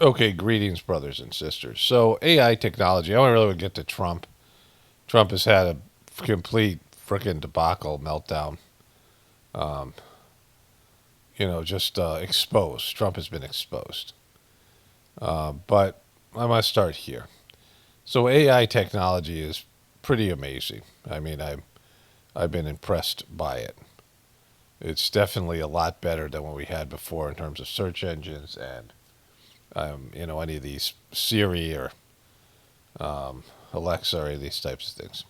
Okay, greetings, brothers and sisters. So, AI technology, I want to really get to Trump. Trump has had a complete freaking debacle, meltdown. Um, just exposed. Trump has been exposed. But I must start here. So, AI technology is pretty amazing. I mean, I've been impressed by it. It's definitely a lot better than what we had before in terms of search engines and any of these Siri or Alexa or any of these types of things.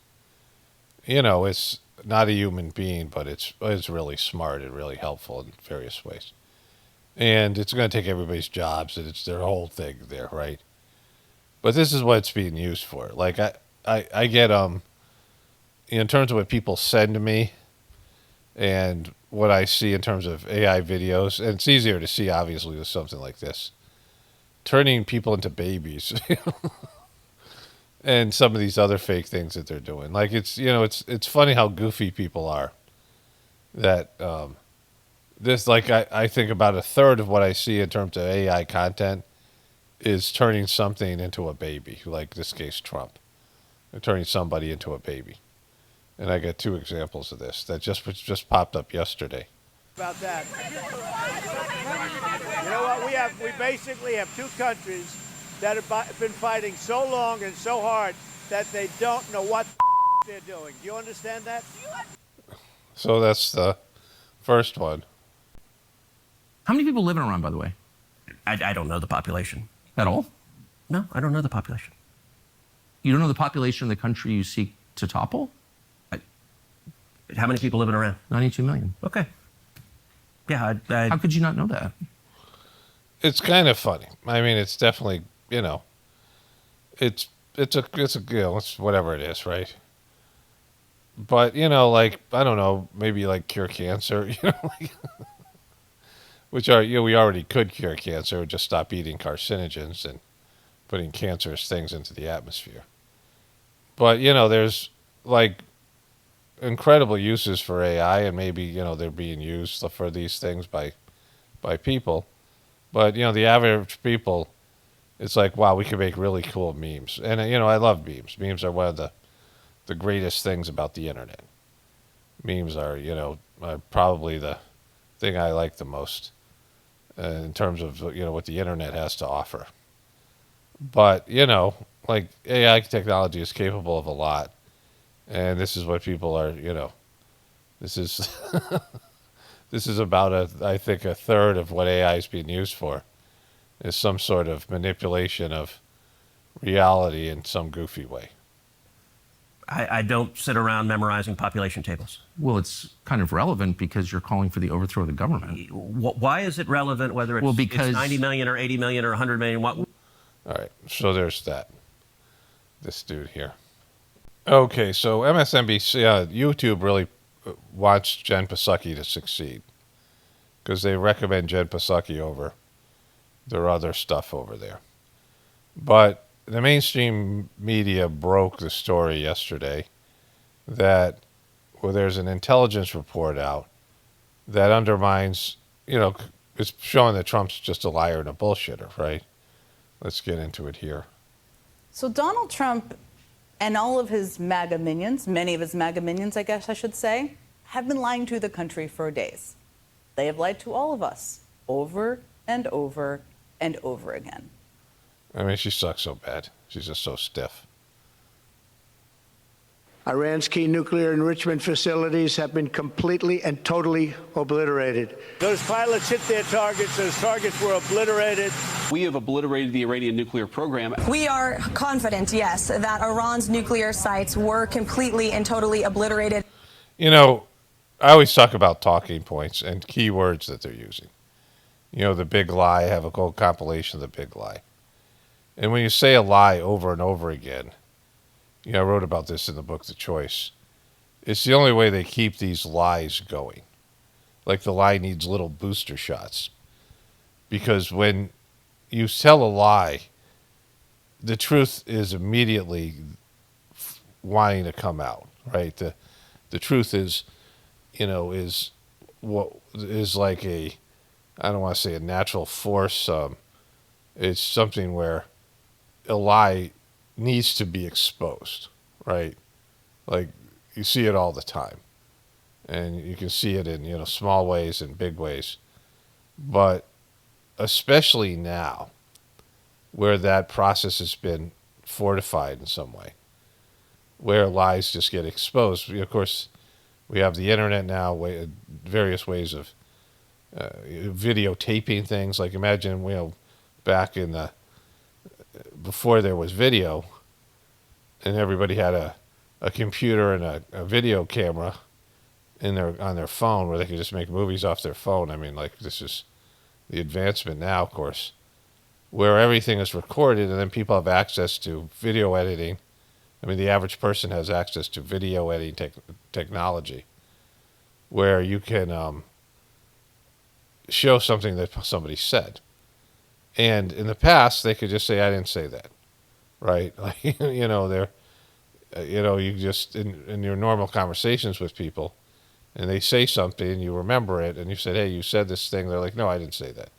It's not a human being, but it's really smart and really helpful in various ways. And it's going to take everybody's jobs, and it's their whole thing there, right? But this is what it's being used for. Like I get in terms of what people send to me, and what I see in terms of AI videos, and it's easier to see obviously with something like this, turning people into babies. And some of these other fake things that they're doing. Like it's funny how goofy people are. That this like I think about a third of what I see in terms of AI content is turning something into a baby. Like this case, Trump, or turning somebody into a baby. And I got two examples of this that just popped up yesterday. About that. You know what? We basically have two countries that have been fighting so long and so hard that they don't know what they're doing. Do you understand that? So that's the first one. How many people live in Iran, by the way? I don't know the population. At all? No, I don't know the population. You don't know the population of the country you seek to topple? How many people live in Iran? 92 million. Okay. Yeah, How could you not know that? It's kind of funny. I mean, it's definitely, it's it's whatever it is, right? But like I don't know, maybe like cure cancer, which are we already could cure cancer, just stop eating carcinogens and putting cancerous things into the atmosphere. But there's like incredible uses for AI, and maybe they're being used for these things by people. But the average people, it's like, wow, we can make really cool memes. And I love memes. Memes are one of the greatest things about the internet. Memes are are probably the thing I like the most in terms of what the internet has to offer. But like AI technology is capable of a lot, and this is what people are. This is this is about I think a third of what AI is being used for is some sort of manipulation of reality in some goofy way. I don't sit around memorizing population tables. Well, it's kind of relevant because you're calling for the overthrow of the government. Why is it relevant whether it's, because it's 90 million or 80 million or 100 million? What? All right, so there's that. This dude here. Okay, so MSNBC, YouTube really wants Jen Psaki to succeed because they recommend Jen Psaki over their other stuff over there. But the mainstream media broke the story yesterday that there's an intelligence report out that undermines, it's showing that Trump's just a liar and a bullshitter, right? Let's get into it here. So Donald Trump and all of his MAGA minions, many of his MAGA minions, I guess I should say, have been lying to the country for days. They have lied to all of us over and over and over again. I mean, she sucks so bad. She's just so stiff. Iran's key nuclear enrichment facilities have been completely and totally obliterated. Those pilots hit their targets. Those targets were obliterated. We have obliterated the Iranian nuclear program. We are confident, yes, that Iran's nuclear sites were completely and totally obliterated. I always talk about talking points and key words that they're using. The big lie. I have a whole compilation of the big lie. And when you say a lie over and over again, I wrote about this in the book The Choice. It's the only way they keep these lies going. Like the lie needs little booster shots. Because when you tell a lie, the truth is immediately wanting to come out, right? The truth is, is what is like I don't want to say a natural force, It's something where a lie needs to be exposed, right? Like, you see it all the time. And you can see it in, small ways and big ways. But especially now, where that process has been fortified in some way, where lies just get exposed. Of course, we have the internet now, various ways of videotaping things. Like, imagine, back in before there was video, and everybody had a computer and a video camera on their phone, where they could just make movies off their phone. I mean, like, this is the advancement now, of course, where everything is recorded, and then people have access to video editing. I mean, the average person has access to video editing technology, where you can show something that somebody said. And in the past, they could just say, I didn't say that, right? Like, you just, in your normal conversations with people, and they say something, and you remember it, and you said, hey, you said this thing. They're like, no, I didn't say that.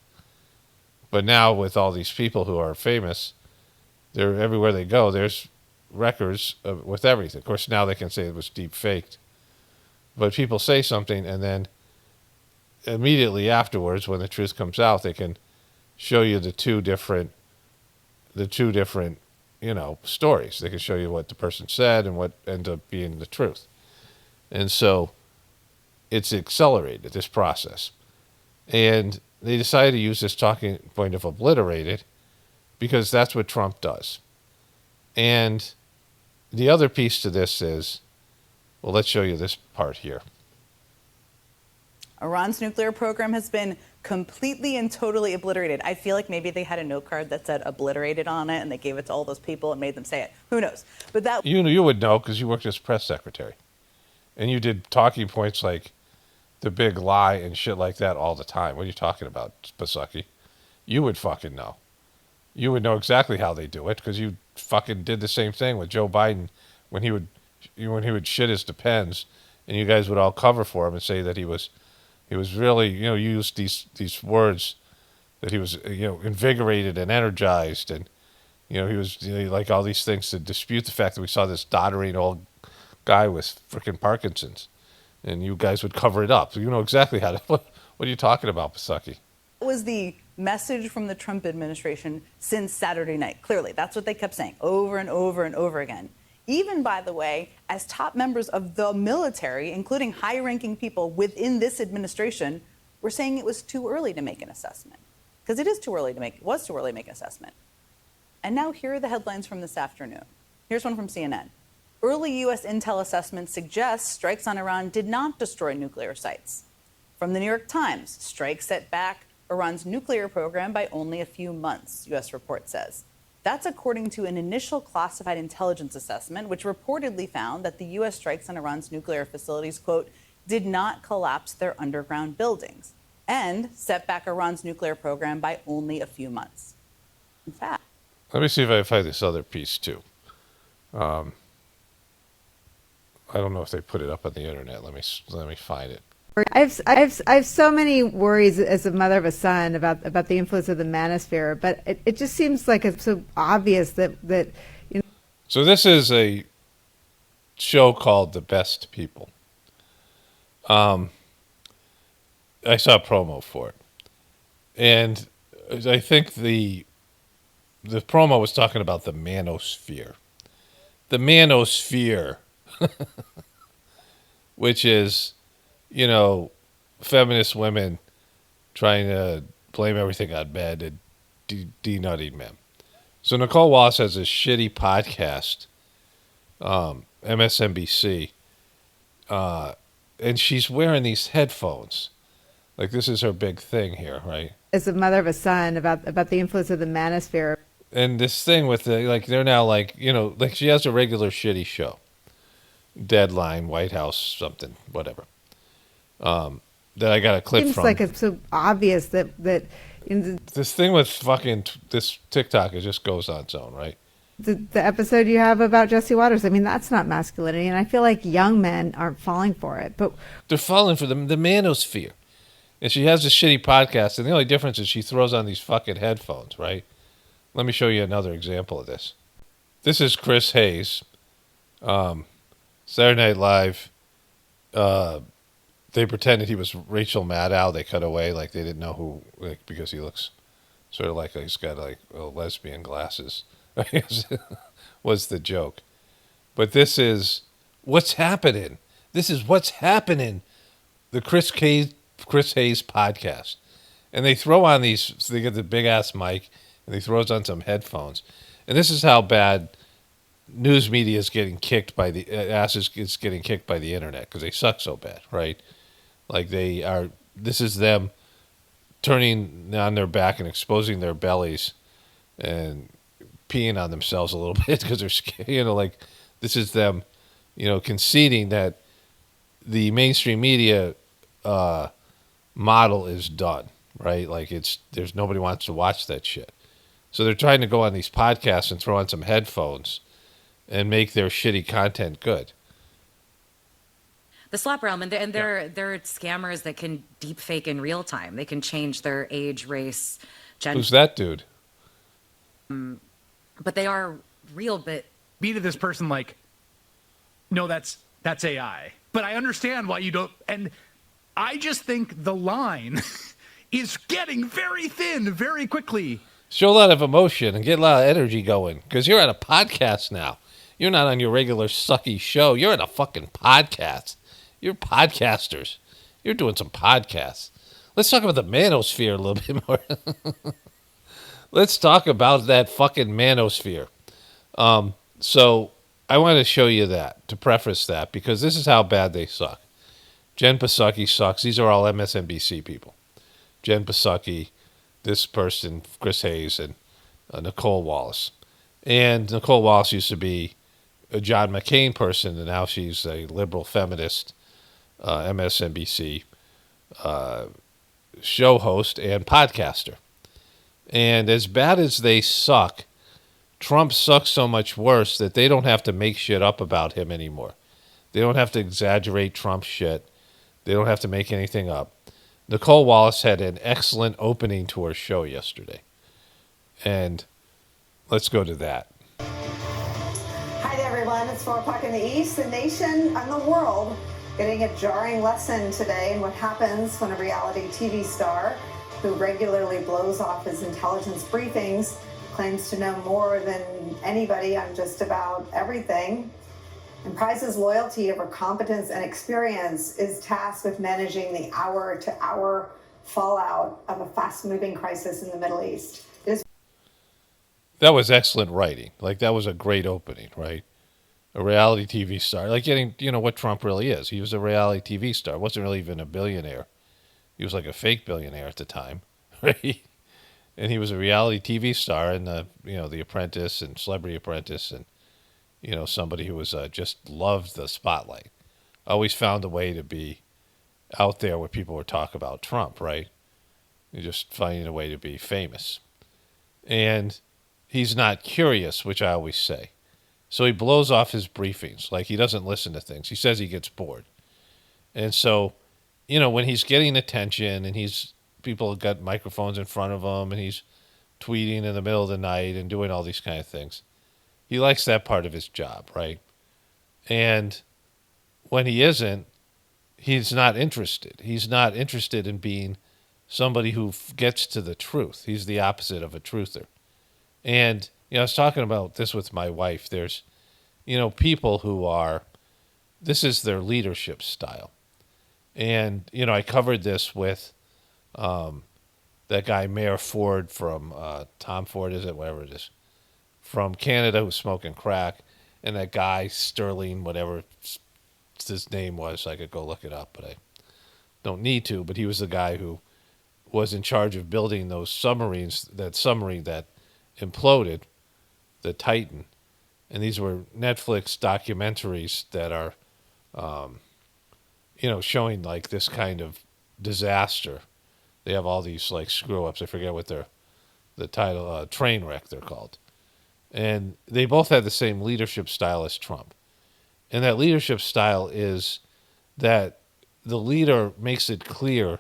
But now with all these people who are famous, they're everywhere they go, there's records with everything. Of course, now they can say it was deep faked. But people say something, and then immediately afterwards, when the truth comes out, they can show you the two different stories. They can show you what the person said and what ended up being the truth. And so it's accelerated, this process. And they decided to use this talking point of obliterated because that's what Trump does. And the other piece to this is, well, let's show you this part here. Iran's nuclear program has been completely and totally obliterated. I feel like maybe they had a note card that said obliterated on it, and they gave it to all those people and made them say it. Who knows? But that you would know because you worked as press secretary, and you did talking points like the big lie and shit like that all the time. What are you talking about, Psaki? You would fucking know. You would know exactly how they do it because you fucking did the same thing with Joe Biden when he would shit his depends, and you guys would all cover for him and say that he was really, used these words that he was, invigorated and energized, and he was like all these things to dispute the fact that we saw this doddering old guy with freaking Parkinson's, and you guys would cover it up. So you know exactly how to. What are you talking about, Psaki? was the message from the Trump administration since Saturday night. Clearly, that's what they kept saying over and over and over again. Even, by the way, as top members of the military, including high-ranking people within this administration, were saying it was too early to make an assessment. Because it was too early to make an assessment. And now here are the headlines from this afternoon. Here's one from CNN. Early U.S. intel assessments suggest strikes on Iran did not destroy nuclear sites. From the New York Times, strikes set back Iran's nuclear program by only a few months, U.S. report says. That's according to an initial classified intelligence assessment, which reportedly found that the U.S. strikes on Iran's nuclear facilities, quote, did not collapse their underground buildings and set back Iran's nuclear program by only a few months. In fact, let me see if I find this other piece too. I don't know if they put it up on the internet. Let me find it. I have so many worries as a mother of a son about the influence of the manosphere, but it just seems like it's so obvious that you know. So this is a show called The Best People. I saw a promo for it, and I think the promo was talking about the manosphere. The manosphere, which is, you know, feminist women trying to blame everything on men and denutting men. So Nicole Wallace has this shitty podcast, MSNBC, and she's wearing these headphones. Like, this is her big thing here, right? As a mother of a son about the influence of the manosphere. And this thing with they're now like, you know, like she has a regular shitty show. Deadline, White House, something, whatever. That I got a clip Seems from. like it's so obvious that you know, this thing with fucking this TikTok, it just goes on its own, right? the episode you have about Jesse Waters. I mean, that's not masculinity, and I feel like young men aren't falling for it. But they're falling for the manosphere. And she has this shitty podcast, and the only difference is she throws on these fucking headphones, right? Let me show you another example of this. This is Chris Hayes. Saturday Night Live. They pretended he was Rachel Maddow. They cut away like they didn't know who, like, because he looks sort of like he's got like lesbian glasses. Was the joke. But this is what's happening. This is what's happening. The Chris Hayes podcast. And they throw on these, so they get the big ass mic and they throws on some headphones. And this is how bad news media is getting kicked by the is getting kicked by the internet because they suck so bad, right? Like this is them turning on their back and exposing their bellies and peeing on themselves a little bit because they're scared, like this is them, conceding that the mainstream media model is done, right? Like there's nobody wants to watch that shit. So they're trying to go on these podcasts and throw on some headphones and make their shitty content good. The slap realm, and they're scammers that can deep fake in real time. They can change their age, race, gender. Who's that dude? But they are real. But be to this person like, no, that's AI. But I understand why you don't. And I just think the line is getting very thin very quickly. Show a lot of emotion and get a lot of energy going because you're at a podcast now. You're not on your regular sucky show. You're at a fucking podcast. You're podcasters. You're doing some podcasts. Let's talk about the manosphere a little bit more. Let's talk about that fucking manosphere. So I want to show you that, to preface that, because this is how bad they suck. Jen Psaki sucks. These are all MSNBC people. Jen Psaki, this person, Chris Hayes, and Nicole Wallace. And Nicole Wallace used to be a John McCain person, and now she's a liberal feminist, MSNBC show host and podcaster. And as bad as they suck, Trump sucks so much worse that they don't have to make shit up about him anymore. They don't have to exaggerate Trump's shit. They don't have to make anything up. Nicole Wallace had an excellent opening to her show yesterday. And let's go to that. Hi there, everyone. It's 4 o'clock in the East. The nation and the world getting a jarring lesson today in what happens when a reality TV star who regularly blows off his intelligence briefings claims to know more than anybody on just about everything, and prizes loyalty over competence and experience, is tasked with managing the hour-to-hour fallout of a fast-moving crisis in the Middle East. That was excellent writing. Like, that was a great opening, right? A reality TV star. Like getting, what Trump really is. He was a reality TV star. Wasn't really even a billionaire. He was like a fake billionaire at the time, right? And he was a reality TV star in The Apprentice and Celebrity Apprentice, and somebody who was just loved the spotlight. Always found a way to be out there where people would talk about Trump, right? You're just finding a way to be famous. And he's not curious, which I always say. So he blows off his briefings. Like, he doesn't listen to things. He says he gets bored. And so, when he's getting attention and people have got microphones in front of him and he's tweeting in the middle of the night and doing all these kind of things, he likes that part of his job, right? And when he isn't, he's not interested. He's not interested in being somebody who gets to the truth. He's the opposite of a truther. And, I was talking about this with my wife. There's, people who are, this is their leadership style. And, I covered this with that guy, Mayor Ford from, Tom Ford, is it? Whatever it is. From Canada, who's smoking crack. And that guy, Sterling, whatever his name was. I could go look it up, but I don't need to. But he was the guy who was in charge of building those submarines, that submarine that imploded, the Titan. And these were Netflix documentaries that are, showing like this kind of disaster. They have all these like screw ups. I forget what the title, Trainwreck they're called. And they both have the same leadership style as Trump. And that leadership style is that the leader makes it clear,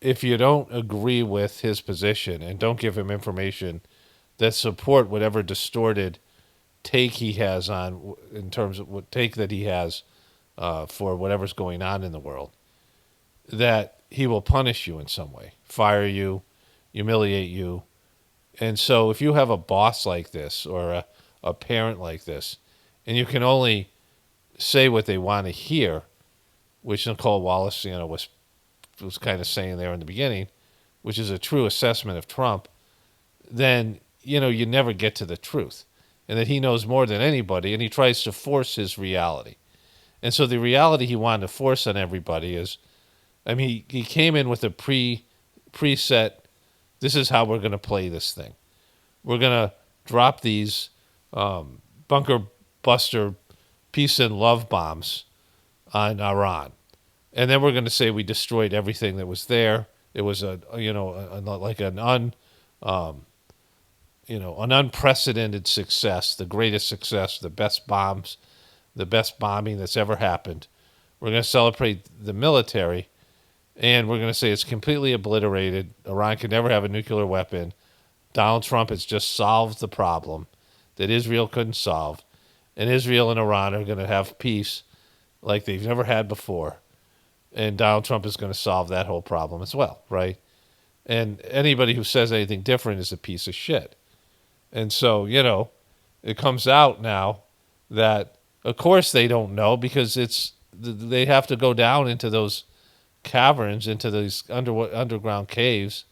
if you don't agree with his position and don't give him information that support whatever distorted take he has on, in terms of what take that he has for whatever's going on in the world, that he will punish you in some way, fire you, humiliate you. And so if you have a boss like this or a parent like this, and you can only say what they want to hear, which Nicole Wallace, was kind of saying there in the beginning, which is a true assessment of Trump, then, you never get to the truth. And that he knows more than anybody, and he tries to force his reality. And so the reality he wanted to force on everybody is, he came in with a preset, this is how we're going to play this thing. We're going to drop these bunker buster peace and love bombs on Iran. And then we're going to say we destroyed everything that was there. It was an unprecedented success, the greatest success, the best bombs, the best bombing that's ever happened. We're going to celebrate the military, and we're going to say it's completely obliterated. Iran can never have a nuclear weapon. Donald Trump has just solved the problem that Israel couldn't solve, and Israel and Iran are going to have peace like they've never had before. And Donald Trump is going to solve that whole problem as well, right? And anybody who says anything different is a piece of shit. And so, it comes out now that, of course, they don't know, because they have to go down into those caverns, into these underground caves,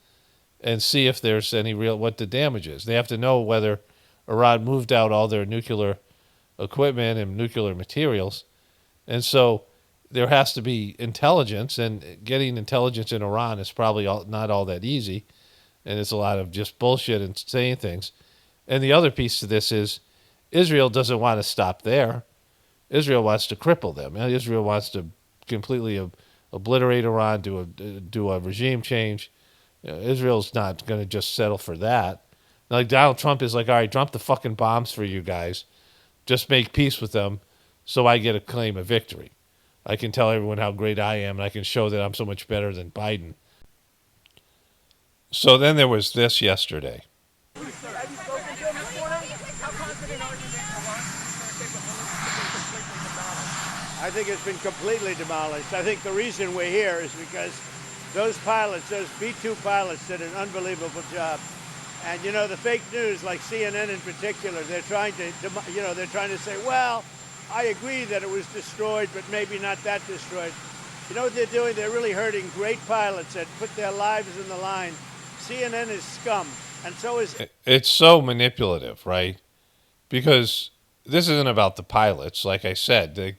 and see if there's what the damage is. They have to know whether Iran moved out all their nuclear equipment and nuclear materials. And so there has to be intelligence, and getting intelligence in Iran is probably not all that easy, and it's a lot of just bullshit and saying things. And the other piece to this is Israel doesn't want to stop there. Israel wants to cripple them. Israel wants to completely obliterate Iran, do a regime change. Israel's not going to just settle for that. Like Donald Trump is like, all right, drop the fucking bombs for you guys. Just make peace with them so I get a claim of victory. I can tell everyone how great I am, and I can show that I'm so much better than Biden. So then there was this yesterday. I think it's been completely demolished. I think the reason we're here is because those pilots, those B-2 pilots, did an unbelievable job. And, the fake news, like CNN in particular, they're trying to say, well, I agree that it was destroyed, but maybe not that destroyed. You know what they're doing? They're really hurting great pilots that put their lives in the line. CNN is scum, and so is... It's so manipulative, right? Because this isn't about the pilots. Like I said,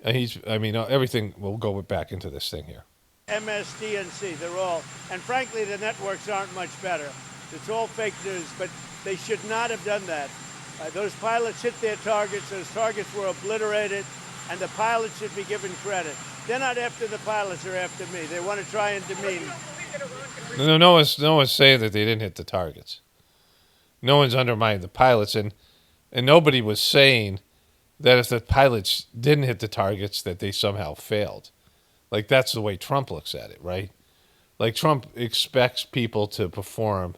everything, we'll go back into this thing here. MSNBC, they're all... And frankly, the networks aren't much better. It's all fake news, but they should not have done that. Those pilots hit their targets. Those targets were obliterated, and the pilots should be given credit. They're not after the pilots, they're after me. They want to try and demean. No one's saying that they didn't hit the targets. No one's undermining the pilots, and nobody was saying that if the pilots didn't hit the targets, that they somehow failed. Like, that's the way Trump looks at it, right? Like, Trump expects people to perform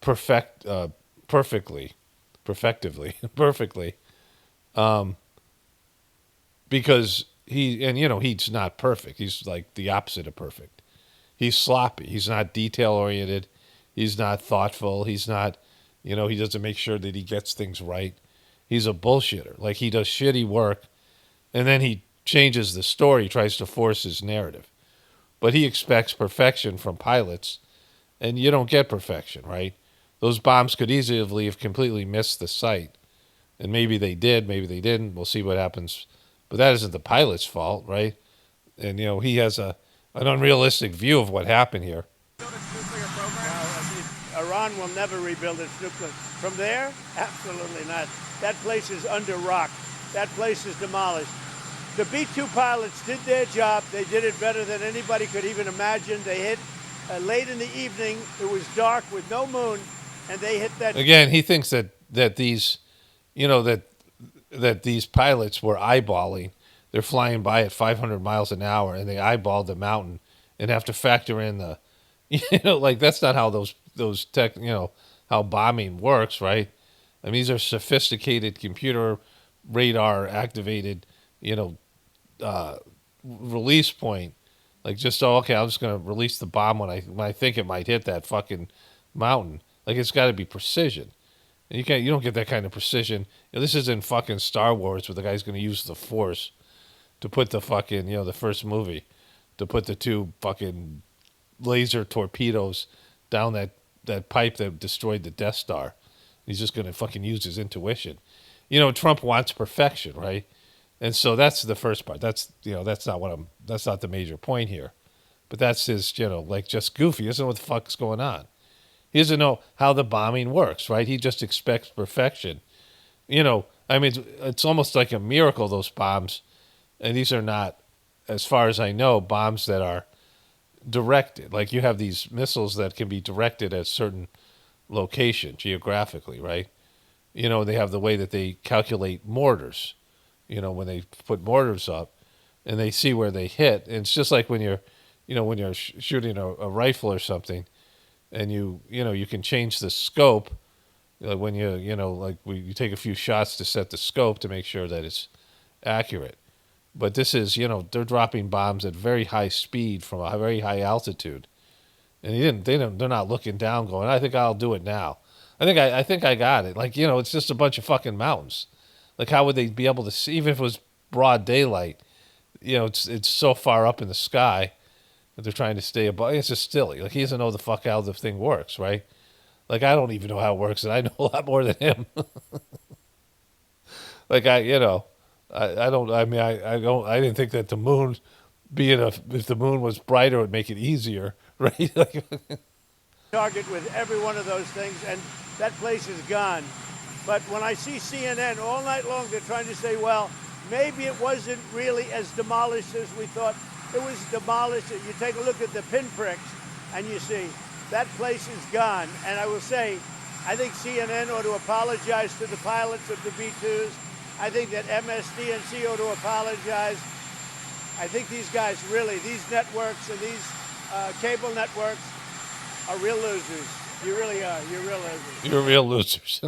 perfectly, because he's not perfect. He's like the opposite of perfect. He's sloppy. He's not detail oriented. He's not thoughtful. He's not, he doesn't make sure that he gets things right. He's a bullshitter. Like, he does shitty work, and then he changes the story, tries to force his narrative. But he expects perfection from pilots, and you don't get perfection, right? Those bombs could easily have completely missed the site. And maybe they did, maybe they didn't. We'll see what happens. But that isn't the pilot's fault, right? And, he has an unrealistic view of what happened here. Iran will never rebuild its nuclear. From there? Absolutely not. That place is under rock. That place is demolished. The B-2 pilots did their job. They did it better than anybody could even imagine. They hit late in the evening. It was dark with no moon, and they hit that. Again, he thinks that these, that these pilots were eyeballing. They're flying by at 500 miles an hour, and they eyeballed the mountain and have to factor in the, like, that's not how those how bombing works, right? I mean, these are sophisticated computer radar activated, release point. Like just, oh, okay, I'm just going to release the bomb when I think it might hit that fucking mountain. Like it's got to be precision. And you don't get that kind of precision. This isn't fucking Star Wars where the guy's going to use the Force to put the fucking, the first movie, to put the two fucking laser torpedoes down that pipe that destroyed the Death Star. He's just going to fucking use his intuition. Trump wants perfection, right? And so that's the first part. That's not the major point here. But that's his, just goofy. He doesn't know what the fuck's going on. He doesn't know how the bombing works, right? He just expects perfection. It's almost like a miracle, those bombs. And these are not, as far as I know, bombs that are directed. Like you have these missiles that can be directed at certain location geographically, right? They have the way that they calculate mortars, when they put mortars up and they see where they hit. And it's just like when you're, shooting a rifle or something, and you can change the scope when you take a few shots to set the scope to make sure that it's accurate. But this is, they're dropping bombs at very high speed from a very high altitude. And they're not looking down going, I think I'll do it now. I think I got it. Like, it's just a bunch of fucking mountains. Like, how would they be able to see, even if it was broad daylight, it's so far up in the sky that they're trying to stay above. It's just silly. Like, he doesn't know the fuck how the thing works, right? Like, I don't even know how it works, and I know a lot more than him. Like, I didn't think that the moon, if the moon was brighter, it would make it easier, right? Target with every one of those things, and that place is gone. But when I see CNN all night long, they're trying to say, well, maybe it wasn't really as demolished as we thought. It was demolished. You take a look at the pinpricks, and you see that place is gone. And I will say, I think CNN ought to apologize to the pilots of the B-2s. I think that MSNBC ought to apologize. I think these guys really, these networks and these cable networks are real losers. You really are. You're real losers. You're real losers.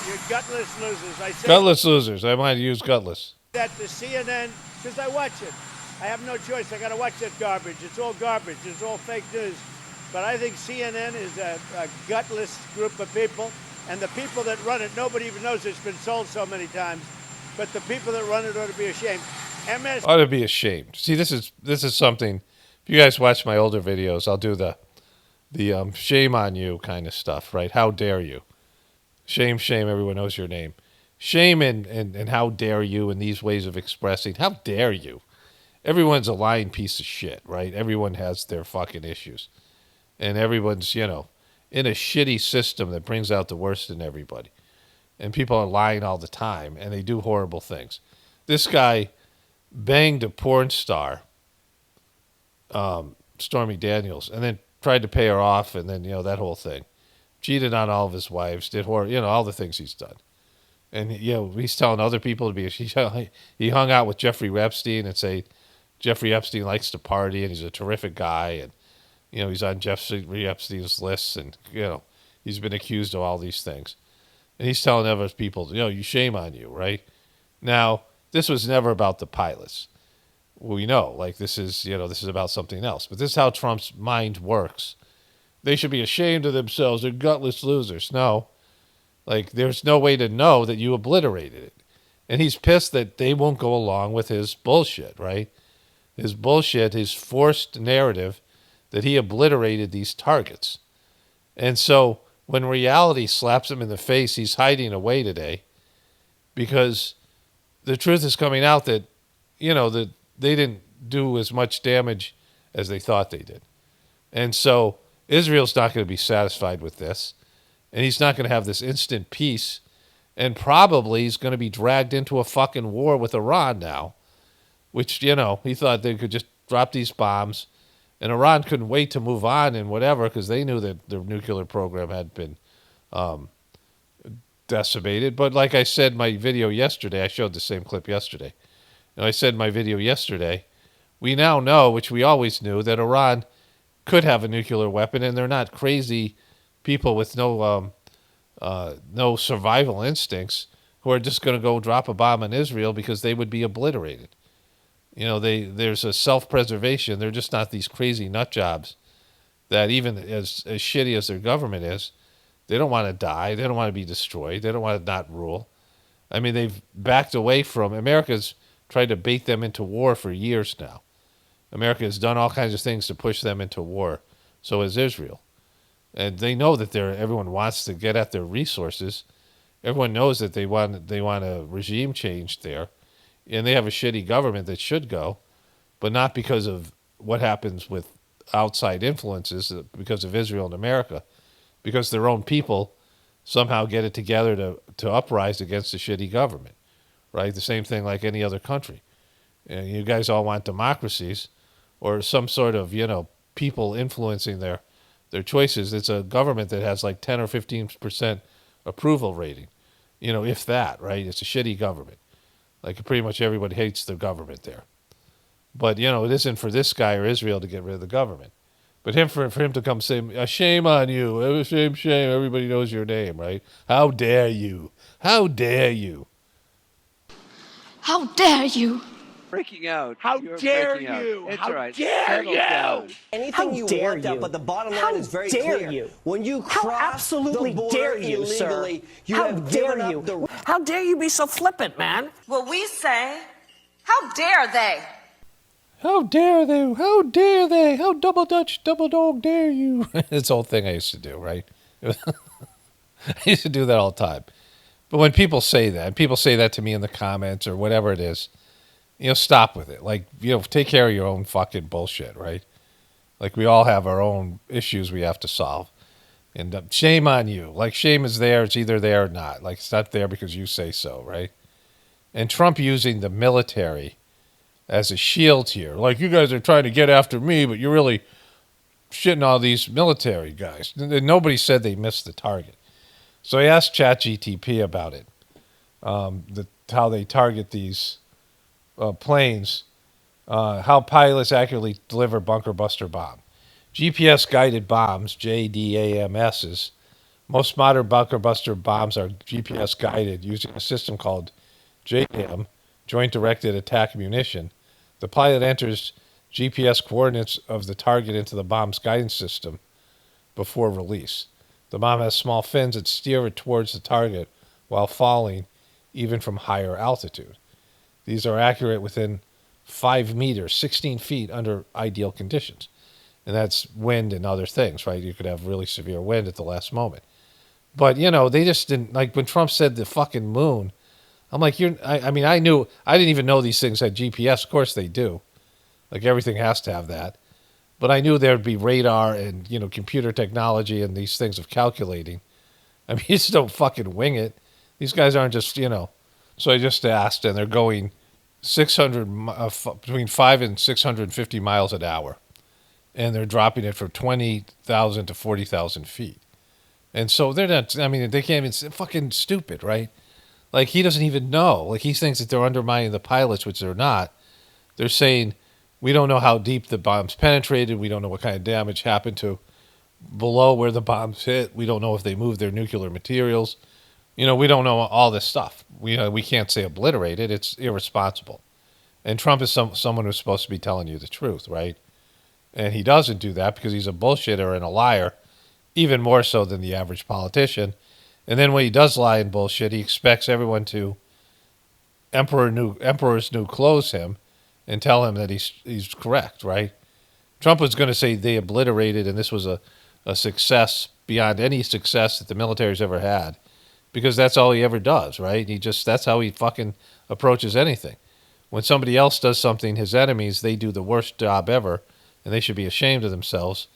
You're gutless losers. I say Gutless losers. I might use gutless. that to CNN, because I watch it. I have no choice. I got to watch that garbage. It's all garbage. It's all fake news. But I think CNN is a gutless group of people. And the people that run it, nobody even knows it's been sold so many times. But the people that run it ought to be ashamed. Ought to be ashamed. See, this is something. If you guys watch my older videos, I'll do the shame on you kind of stuff, right? How dare you? Shame, shame. Everyone knows your name. Shame and how dare you in these ways of expressing. How dare you? Everyone's a lying piece of shit, right? Everyone has their fucking issues. And everyone's, in a shitty system that brings out the worst in everybody. And people are lying all the time, and they do horrible things. This guy banged a porn star, Stormy Daniels, and then tried to pay her off, and then, that whole thing. Cheated on all of his wives, did all the things he's done. And, he's telling other people to be, he hung out with Jeffrey Epstein and say Jeffrey Epstein likes to party, and he's a terrific guy, and, he's on Jeffrey Epstein's lists, and, he's been accused of all these things. And he's telling other people, you shame on you, right? Now, this was never about the pilots. We know, like, this is about something else. But this is how Trump's mind works. They should be ashamed of themselves. They're gutless losers. No. Like, there's no way to know that you obliterated it. And he's pissed that they won't go along with his bullshit, right? His bullshit, his forced narrative that he obliterated these targets. And so when reality slaps him in the face, he's hiding away today because the truth is coming out that, that they didn't do as much damage as they thought they did. And so Israel's not going to be satisfied with this, and he's not going to have this instant peace, and probably he's going to be dragged into a fucking war with Iran now, which, he thought they could just drop these bombs, and Iran couldn't wait to move on and whatever because they knew that their nuclear program had been decimated. But like I said in my video yesterday, I showed the same clip yesterday. And I said in my video yesterday, we now know, which we always knew, that Iran could have a nuclear weapon, and they're not crazy people with no survival instincts who are just going to go drop a bomb on Israel because they would be obliterated. There's a self-preservation. They're just not these crazy nut jobs that, even as shitty as their government is, they don't want to die. They don't want to be destroyed. They don't want to not rule. I mean, they've backed away from America's tried to bait them into war for years now. America has done all kinds of things to push them into war. So has Israel. And they know that everyone wants to get at their resources. Everyone knows that they want a regime change there. And they have a shitty government that should go, but not because of what happens with outside influences, because of Israel and America, because their own people somehow get it together to uprise against the shitty government, right? The same thing like any other country. And you guys all want democracies or some sort of, people influencing their choices. It's a government that has like 10 or 15% approval rating, if that, right? It's a shitty government. Like pretty much everybody hates the government there. But, it isn't for this guy or Israel to get rid of the government. But for him to come say, shame on you, shame, everybody knows your name, right? How dare you? How dare you? How dare you? Breaking out. How You're dare breaking out. you? It's How all right. dare Settle you? down. Anything you want that, but the bottom line is very clear. You? When you cross the border illegally, you have given up the... How dare you be so flippant, man? Well, we say, how dare they? How dare they? How dare they? How double Dutch, double dog dare you? This whole thing I used to do, right? I used to do that all the time. But when people say that to me in the comments or whatever it is, stop with it. Like, take care of your own fucking bullshit, right? Like, we all have our own issues we have to solve. And shame on you. Like, shame is there. It's either there or not. Like, it's not there because you say so, right? And Trump using the military as a shield here. Like, you guys are trying to get after me, but you're really shitting all these military guys. Nobody said they missed the target. So I asked ChatGTP about it, how they target these planes, how pilots accurately deliver bunker buster bomb. GPS-guided bombs, JDAMSs, most modern bunker buster bombs are GPS-guided using a system called JDAM, Joint Directed Attack Munition. The pilot enters GPS coordinates of the target into the bomb's guidance system before release. The bomb has small fins that steer it towards the target while falling, even from higher altitude. These are accurate within 5 meters, 16 feet under ideal conditions. And that's wind and other things, right? You could have really severe wind at the last moment. But, they just didn't, like when Trump said the fucking moon, I'm like, I didn't even know these things had GPS. Of course they do. Like everything has to have that. But I knew there'd be radar and, computer technology and these things of calculating. I mean, you just don't fucking wing it. These guys aren't just, So I just asked, and they're going 600, between 5 and 650 miles an hour. And they're dropping it from 20,000 to 40,000 feet. And so they're not, they can't even, fucking stupid, right? Like, he doesn't even know. Like, he thinks that they're undermining the pilots, which they're not. They're saying, we don't know how deep the bombs penetrated. We don't know what kind of damage happened to below where the bombs hit. We don't know if they moved their nuclear materials. We don't know all this stuff. We can't say obliterated. It's irresponsible. And Trump is someone who's supposed to be telling you the truth, right? And he doesn't do that because he's a bullshitter and a liar, even more so than the average politician. And then when he does lie and bullshit, he expects everyone to emperor's new clothes him and tell him that he's correct, right? Trump was going to say they obliterated and this was a success beyond any success that the military's ever had, because that's all he ever does, right? That's how he fucking approaches anything. When somebody else does something, his enemies, they do the worst job ever, and they should be ashamed of themselves,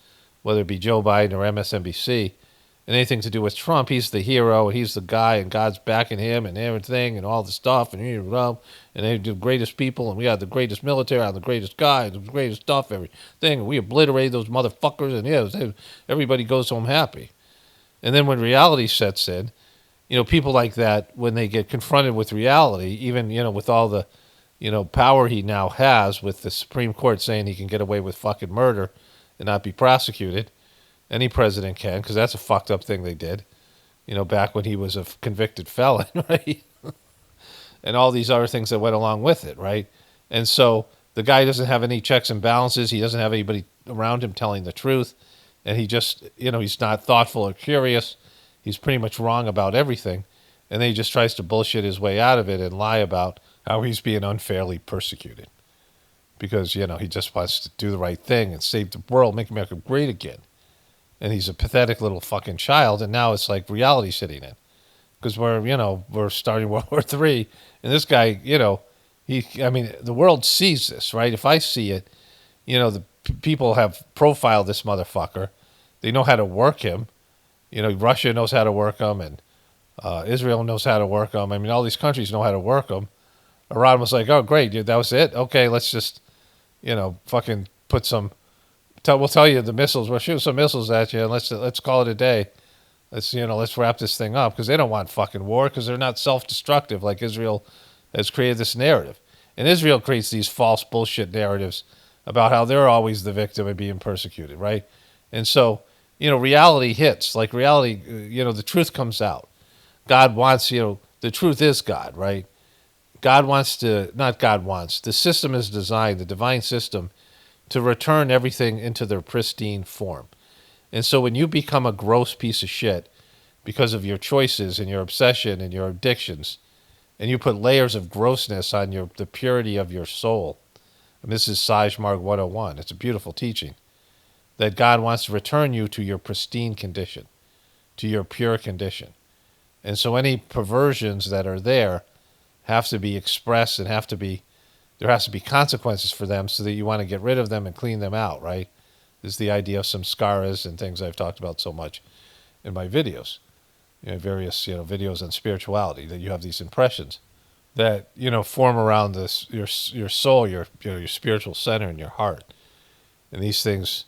whether it be Joe Biden or MSNBC. And anything to do with Trump, he's the hero, and he's the guy, and God's backing him, and everything, and all the stuff, and they're the greatest people, and we have the greatest military, I'm the greatest guy, the greatest stuff, everything, and we obliterate those motherfuckers, and everybody goes home happy. And then when reality sets in, people like that, when they get confronted with reality, even, with all the power he now has with the Supreme Court saying he can get away with fucking murder and not be prosecuted. Any president can, because that's a fucked up thing they did, back when he was a convicted felon, right? And all these other things that went along with it, right? And so the guy doesn't have any checks and balances. He doesn't have anybody around him telling the truth. And he just, he's not thoughtful or curious. He's pretty much wrong about everything. And then he just tries to bullshit his way out of it and lie about how he's being unfairly persecuted. Because, he just wants to do the right thing and save the world, make America great again. And he's a pathetic little fucking child. And now it's like reality sitting in. Because we're starting World War III. And this guy, the world sees this, right? If I see it, the people have profiled this motherfucker. They know how to work him. Russia knows how to work him, and Israel knows how to work him. All these countries know how to work him. Iran was like, oh, great, that was it? Okay, let's just, fucking put some, we'll tell you the missiles, we'll shoot some missiles at you, and let's call it a day. Let's wrap this thing up, because they don't want fucking war, because they're not self-destructive like Israel has created this narrative. And Israel creates these false bullshit narratives about how they're always the victim and being persecuted, right? And so, reality hits. Like reality, the truth comes out. God wants, the truth is God, right? The system is designed, the divine system, to return everything into their pristine form. And so when you become a gross piece of shit because of your choices and your obsession and your addictions, and you put layers of grossness on the purity of your soul, and this is Sajmarg 101, it's a beautiful teaching, that God wants to return you to your pristine condition, to your pure condition. And so any perversions that are there have to be expressed and there has to be consequences for them, so that you want to get rid of them and clean them out, right? This is the idea of samskaras and things I've talked about so much in my videos, various videos on spirituality, that you have these impressions that form around this your soul, your spiritual center in your heart, and these things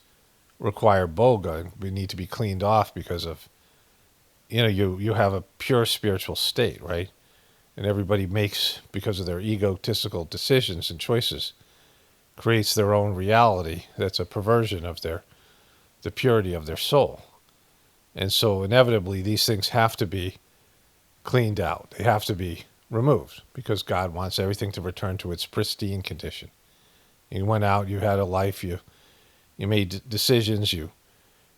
require boga and we need to be cleaned off because of you have a pure spiritual state, right? And everybody makes, because of their egotistical decisions and choices, creates their own reality that's a perversion of the purity of their soul. And so inevitably these things have to be cleaned out. They have to be removed, because God wants everything to return to its pristine condition. You went out, you had a life, you made decisions, you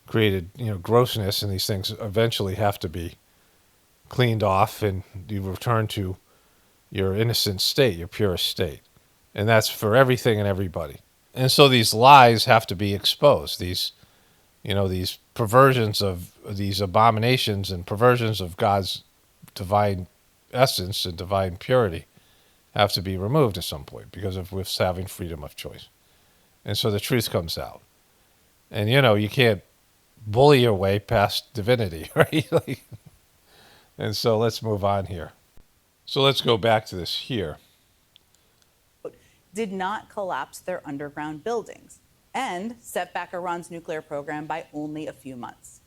created grossness, and these things eventually have to be cleaned off, and you return to your innocent state, your purest state. And that's for everything and everybody. And so these lies have to be exposed. These perversions of these abominations and perversions of God's divine essence and divine purity have to be removed at some point, because of us having freedom of choice. And so the truth comes out. And you can't bully your way past divinity, right? And so let's move on here. So let's go back to this here. Did not collapse their underground buildings and set back Iran's nuclear program by only a few months.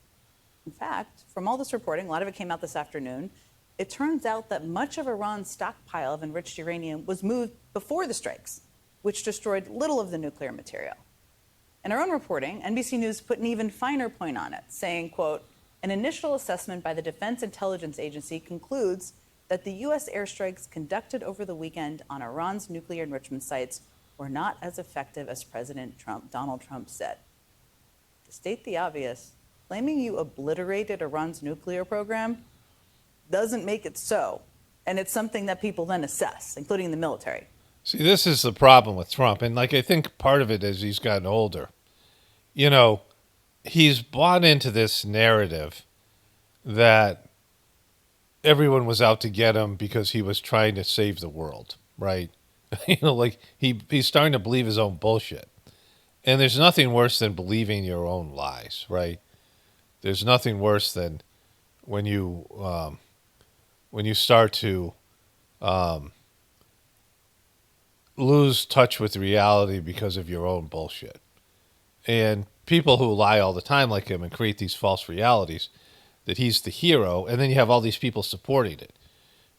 In fact, from all this reporting, a lot of it came out this afternoon, it turns out that much of Iran's stockpile of enriched uranium was moved before the strikes, which destroyed little of the nuclear material. In our own reporting, NBC News put an even finer point on it, saying, quote, an initial assessment by the Defense Intelligence Agency concludes that the U.S. airstrikes conducted over the weekend on Iran's nuclear enrichment sites were not as effective as Donald Trump said. To state the obvious, claiming you obliterated Iran's nuclear program doesn't make it so. And it's something that people then assess, including the military. See, this is the problem with Trump. And I think part of it is he's gotten older. He's bought into this narrative that everyone was out to get him because he was trying to save the world, right? He's starting to believe his own bullshit. And there's nothing worse than believing your own lies, right? There's nothing worse than when you start to lose touch with reality because of your own bullshit. And people who lie all the time like him and create these false realities that he's the hero, and then you have all these people supporting it.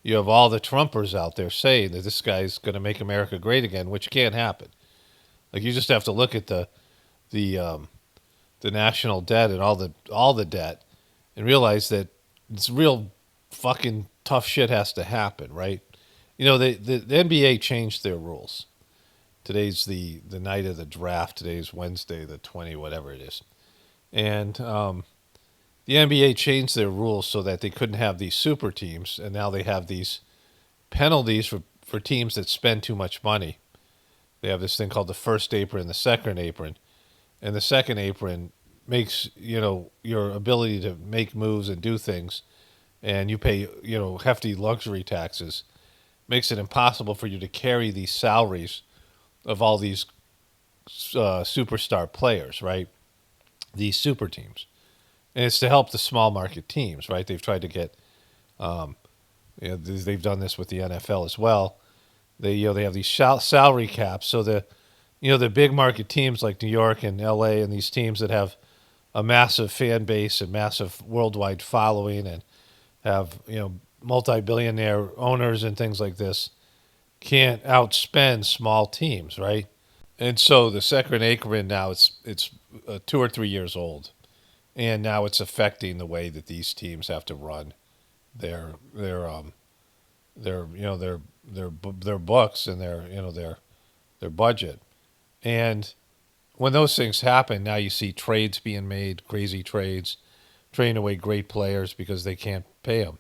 you have all the Trumpers out there saying that this guy's going to make America great again, which can't happen. Like, you just have to look at the national debt and all the debt and realize that it's real fucking tough shit has to happen, right? You know, the NBA changed their rules. Today's the night of the draft. Today's Wednesday, the 20, whatever it is. And the NBA changed their rules so that they couldn't have these super teams, and now they have these penalties for teams that spend too much money. They have this thing called the first apron, the second apron. And the second apron makes, you know, your ability to make moves and do things, and you pay, you know, hefty luxury taxes, makes it impossible for you to carry these salaries of all these superstar players, right? These super teams. And it's to help the small market teams, right? They've tried to get, you know, they've done this with the NFL as well. They have these salary caps, so the big market teams like New York and LA and these teams that have a massive fan base and massive worldwide following and have, you know, multi-billionaire owners and things like this can't outspend small teams, right? And so the second apron now it's 2 or 3 years old, and now it's affecting the way that these teams have to run their books and their budget. And when those things happen, now you see trades being made, crazy trades, trading away great players because they can't pay them,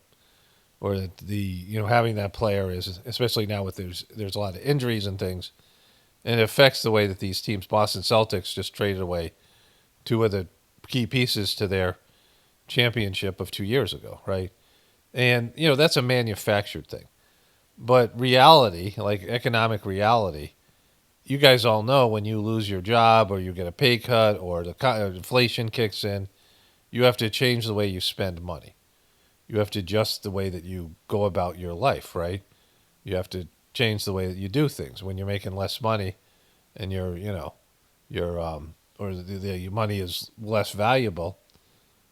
or that having that player is, especially now with there's a lot of injuries and things, and it affects the way that these teams. Boston Celtics just traded away 2 of the key pieces to their championship of 2 years ago, right? And that's a manufactured thing, but reality, like economic reality. You guys all know when you lose your job or you get a pay cut or the inflation kicks in, you have to change the way you spend money. You have to adjust the way that you go about your life, right? You have to change the way that you do things when you're making less money and your money is less valuable.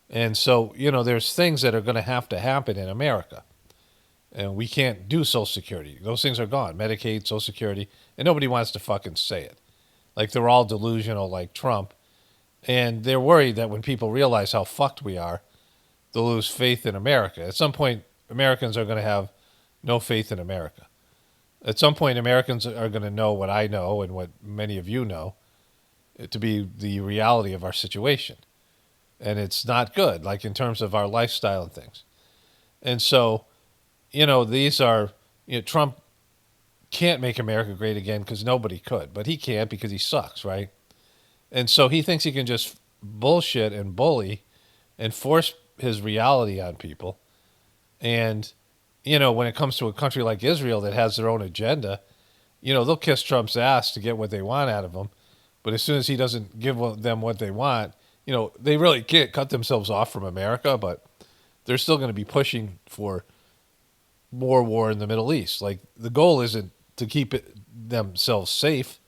And so, there's things that are going to happen in America. And we can't do Social Security. Those things are gone. Medicaid, Social Security. And nobody wants to fucking say it. Like, they're all delusional like Trump. And they're worried that when people realize how fucked we are, they'll lose faith in America. At some point, Americans are going to have no faith in America. At some point, Americans are going to know what I know and what many of you know to be the reality of our situation. And it's not good, like in terms of our lifestyle and things. And so, these are, Trump can't make America great again because nobody could, but he can't because he sucks, right? And so he thinks he can just bullshit and bully and force his reality on people. And, when it comes to a country like Israel that has their own agenda, they'll kiss Trump's ass to get what they want out of him. But as soon as he doesn't give them what they want, they really can't cut themselves off from America, but they're still going to be pushing for more war in the Middle East. Like, the goal isn't to keep themselves safe.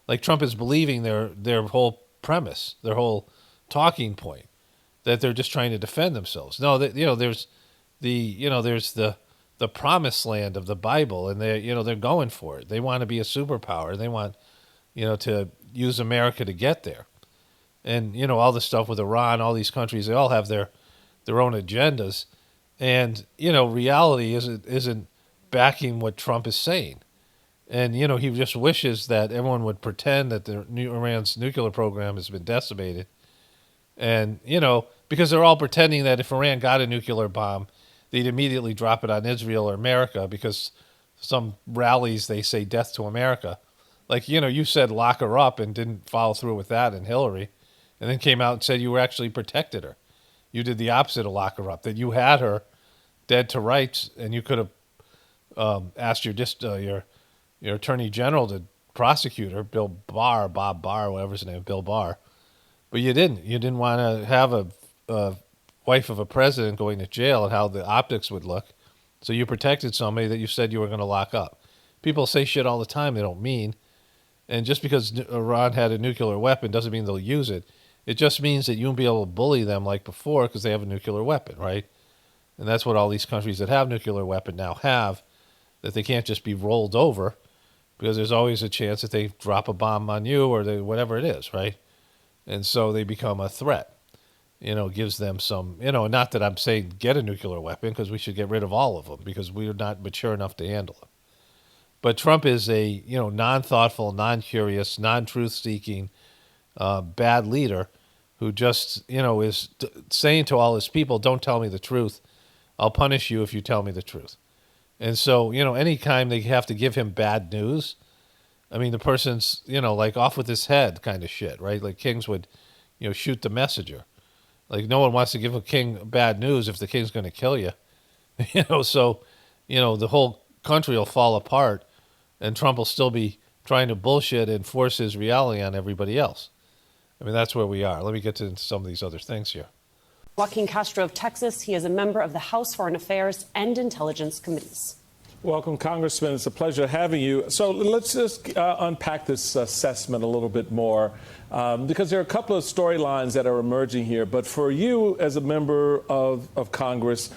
Like, Trump is believing their whole premise, their whole talking point, that they're just trying to defend themselves. No, there's the promised land of the Bible, and they're going for it. They want to be a superpower. They want to use America to get there. And all the stuff with Iran, all these countries, they all have their own agendas. And reality isn't backing what Trump is saying. And he just wishes that everyone would pretend that Iran's nuclear program has been decimated. And because they're all pretending that if Iran got a nuclear bomb, they'd immediately drop it on Israel or America, because some rallies they say death to America. Like, you said lock her up and didn't follow through with that in Hillary, and then came out and said you were actually protected her. You did the opposite of lock her up, that you had her dead to rights, and you could have asked your attorney general to prosecute her, Bob Barr, whatever his name, Bill Barr. But you didn't. You didn't want to have a wife of a president going to jail and how the optics would look. So you protected somebody that you said you were going to lock up. People say shit all the time they don't mean. And just because Iran had a nuclear weapon doesn't mean they'll use it. It just means that you won't be able to bully them like before because they have a nuclear weapon, right? And that's what all these countries that have nuclear weapon now have, that they can't just be rolled over because there's always a chance that they drop a bomb on you or whatever it is, right? And so they become a threat. Gives them some, not that I'm saying get a nuclear weapon, because we should get rid of all of them because we're not mature enough to handle them. But Trump is a, non-thoughtful, non-curious, non-truth-seeking, bad leader who just, is saying to all his people, don't tell me the truth. I'll punish you if you tell me the truth. And so, anytime they have to give him bad news, I mean, the person's, like off with his head kind of shit, right? Like kings would, shoot the messenger. Like no one wants to give a king bad news if the king's going to kill you. So, the whole country will fall apart and Trump will still be trying to bullshit and force his reality on everybody else. I mean, that's where we are. Let me get to some of these other things here. Joaquin Castro of Texas. He is a member of the House Foreign Affairs and Intelligence Committees. Welcome, Congressman. It's a pleasure having you. So let's just unpack this assessment a little bit more, because there are a couple of storylines that are emerging here. But for you as a member of Congress,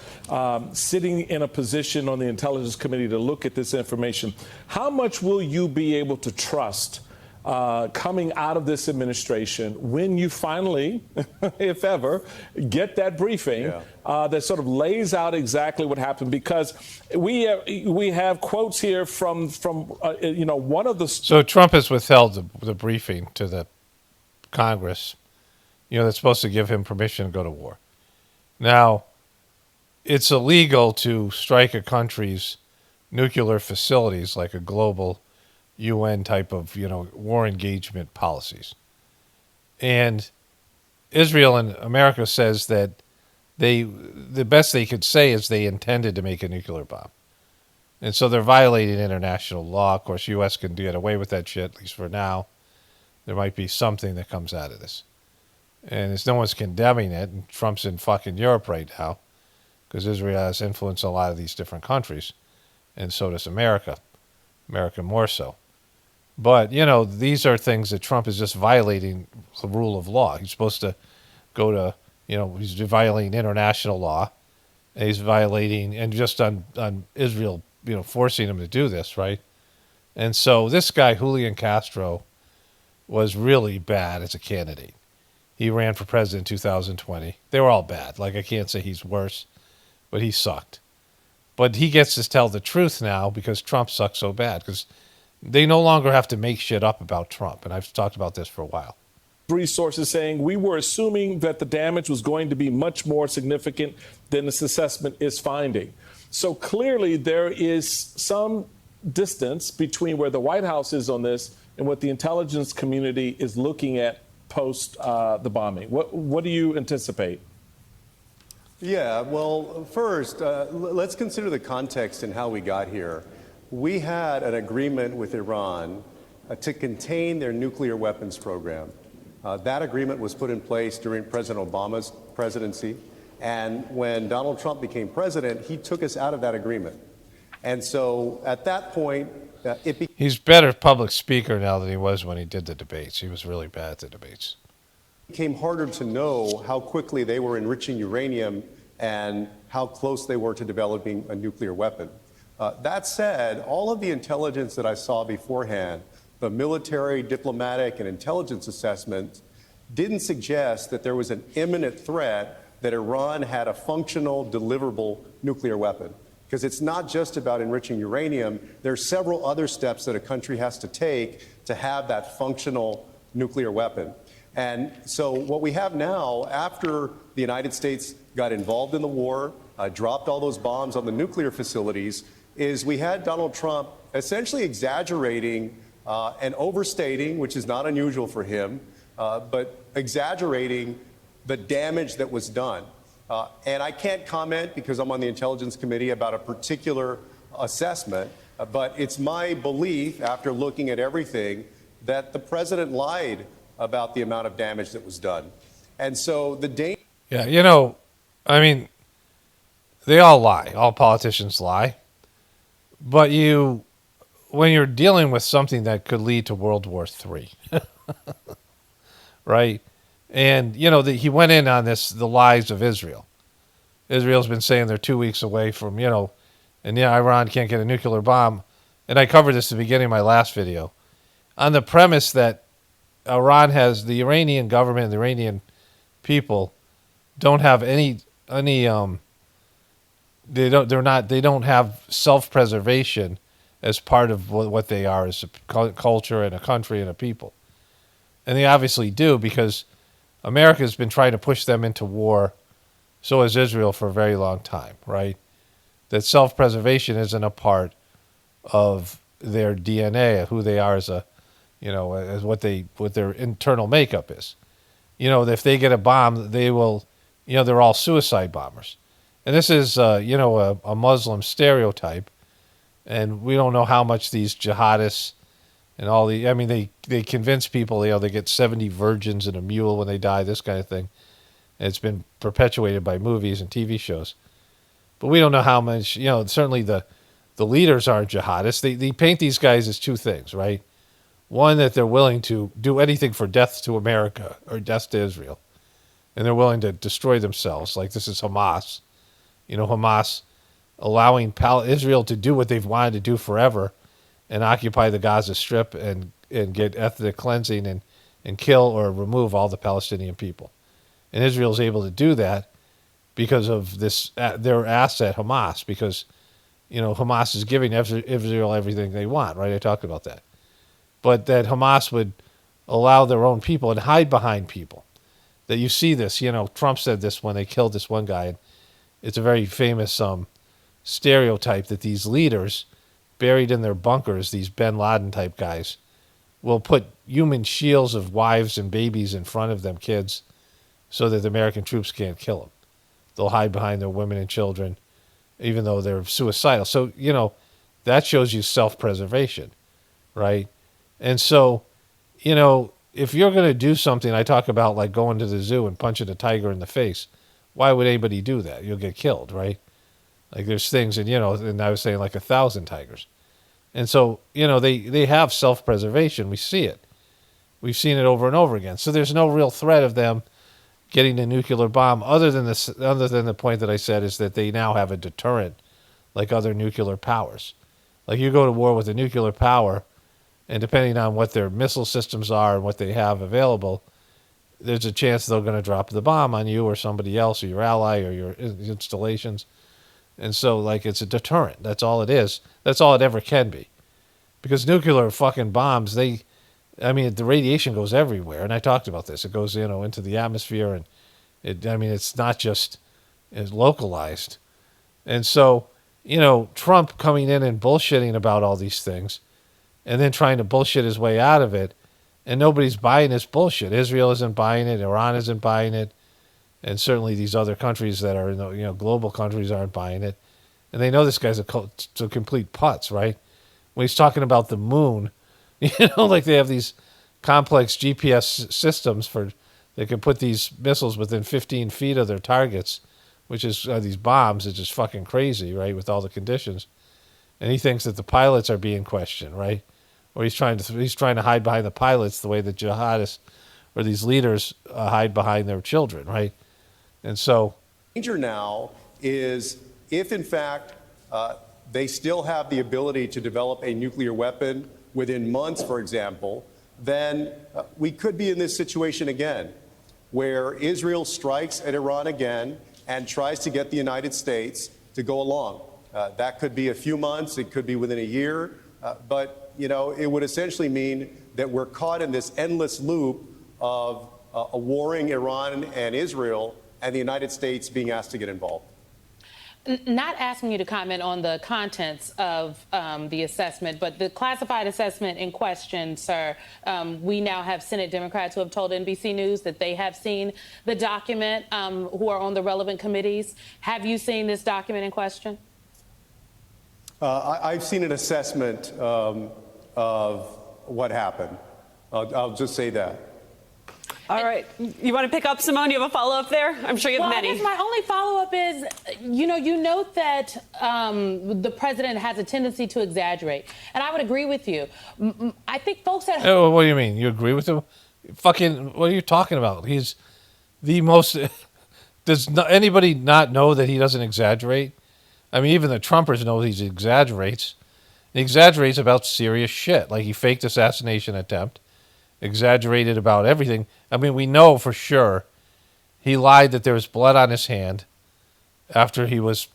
sitting in a position on the Intelligence Committee to look at this information, how much will you be able to trust coming out of this administration when you finally, if ever, get that briefing that sort of lays out exactly what happened? Because we have quotes here from one of the... So Trump has withheld the briefing to the Congress, that's supposed to give him permission to go to war. Now, it's illegal to strike a country's nuclear facilities like a global UN type of, war engagement policies. And Israel and America says that the best they could say is they intended to make a nuclear bomb. And so they're violating international law. Of course, U.S. can get away with that shit, at least for now. There might be something that comes out of this. And no one's condemning it, and Trump's in fucking Europe right now because Israel has influenced a lot of these different countries, and so does America. America more so. But, these are things that Trump is just violating the rule of law. He's supposed to go to, he's violating international law. And he's violating, and just on Israel, forcing him to do this, right? And so this guy, Julian Castro, was really bad as a candidate. He ran for president in 2020. They were all bad. Like, I can't say he's worse, but he sucked. But he gets to tell the truth now because Trump sucks so bad, because they no longer have to make shit up about Trump. And I've talked about this for a while. Resources saying we were assuming that the damage was going to be much more significant than this assessment is finding. So clearly there is some distance between where the White House is on this and what the intelligence community is looking at post the bombing. What do you anticipate? Yeah, well, first, let's consider the context and how we got here. We had an agreement with Iran to contain their nuclear weapons program. That agreement was put in place during President Obama's presidency. And when Donald Trump became president, he took us out of that agreement. And so at that point, he's better public speaker now than he was when he did the debates. He was really bad at the debates. It became harder to know how quickly they were enriching uranium and how close they were to developing a nuclear weapon. That said, all of the intelligence that I saw beforehand, the military, diplomatic, and intelligence assessments, didn't suggest that there was an imminent threat that Iran had a functional, deliverable nuclear weapon. Because it's not just about enriching uranium. There are several other steps that a country has to take to have that functional nuclear weapon. And so what we have now, after the United States got involved in the war, dropped all those bombs on the nuclear facilities, is we had Donald Trump essentially exaggerating and overstating, which is not unusual for him, but exaggerating the damage that was done. And I can't comment because I'm on the Intelligence Committee about a particular assessment, but it's my belief, after looking at everything, that the president lied about the amount of damage that was done. And so the danger... Yeah, I mean, they all lie. All politicians lie. But when you're dealing with something that could lead to World War III, right? And, he went in on the lies of Israel. Israel's been saying they're 2 weeks away from, and Iran can't get a nuclear bomb. And I covered this at the beginning of my last video on the premise that Iran has the Iranian government, the Iranian people don't have they don't have self-preservation as part of what they are as a culture and a country and a people. And they obviously do, because America's been trying to push them into war. So has Israel for a very long time, right? That self-preservation isn't a part of their DNA, who they are as as what their internal makeup is. If they get a bomb, they will, they're all suicide bombers. And this is, a Muslim stereotype. And we don't know how much these jihadists and they convince people, they get 70 virgins and a mule when they die, this kind of thing. And it's been perpetuated by movies and TV shows. But we don't know how much, certainly the leaders aren't jihadists. They paint these guys as two things, right? One, that they're willing to do anything for death to America or death to Israel. And they're willing to destroy themselves. Like this is Hamas. Hamas allowing Israel to do what they've wanted to do forever and occupy the Gaza Strip and get ethnic cleansing and kill or remove all the Palestinian people. And Israel's able to do that because of their asset, Hamas, because, Hamas is giving Israel everything they want, right? I talked about that. But that Hamas would allow their own people and hide behind people. That you see this, Trump said this when they killed this one guy. And it's a very famous stereotype that these leaders, buried in their bunkers, these bin Laden type guys, will put human shields of wives and babies in front of them, kids, so that the American troops can't kill them. They'll hide behind their women and children, even though they're suicidal. So, that shows you self-preservation, right? And so, if you're going to do something, I talk about like going to the zoo and punching a tiger in the face. Why would anybody do that? You'll get killed, right? Like there's things, and I was saying like 1,000 tigers. And so, they have self-preservation. We see it. We've seen it over and over again. So there's no real threat of them getting a nuclear bomb other than the point that I said is that they now have a deterrent like other nuclear powers. Like you go to war with a nuclear power, and depending on what their missile systems are and what they have available, there's a chance they're going to drop the bomb on you or somebody else or your ally or your installations. And so, like, it's a deterrent. That's all it is. That's all it ever can be. Because nuclear fucking bombs, the radiation goes everywhere. And I talked about this. It goes, into the atmosphere. And, it's not just it's localized. And so, Trump coming in and bullshitting about all these things and then trying to bullshit his way out of it. And nobody's buying this bullshit. Israel isn't buying it. Iran isn't buying it. And certainly these other countries that are, global countries aren't buying it. And they know this guy's a complete putz, right? When he's talking about the moon, like they have these complex GPS systems they can put these missiles within 15 feet of their targets, which is these bombs. It's just fucking crazy, right, with all the conditions. And he thinks that the pilots are being questioned, right? Or he's trying to hide behind the pilots the way the jihadists or these leaders hide behind their children, right? And so, danger now is if, in fact, they still have the ability to develop a nuclear weapon within months, for example, then we could be in this situation again, where Israel strikes at Iran again and tries to get the United States to go along. That could be a few months. It could be within a year. But, it would essentially mean that we're caught in this endless loop of a warring Iran and Israel and the United States being asked to get involved. Not asking you to comment on the contents of the assessment, but the classified assessment in question, sir, we now have Senate Democrats who have told NBC News that they have seen the document, who are on the relevant committees. Have you seen this document in question? I've seen an assessment of what happened. I'll just say that. All right. You want to pick up, Simone? You have a follow-up there? I'm sure you have many. I guess my only follow-up is, you note that the president has a tendency to exaggerate. And I would agree with you. I think folks at home... What do you mean? You agree with him? Fucking, what are you talking about? He's the most does anybody not know that he doesn't exaggerate? I mean, even the Trumpers know he exaggerates. He exaggerates about serious shit. Like he faked assassination attempt, exaggerated about everything. I mean, we know for sure he lied that there was blood on his hand after he was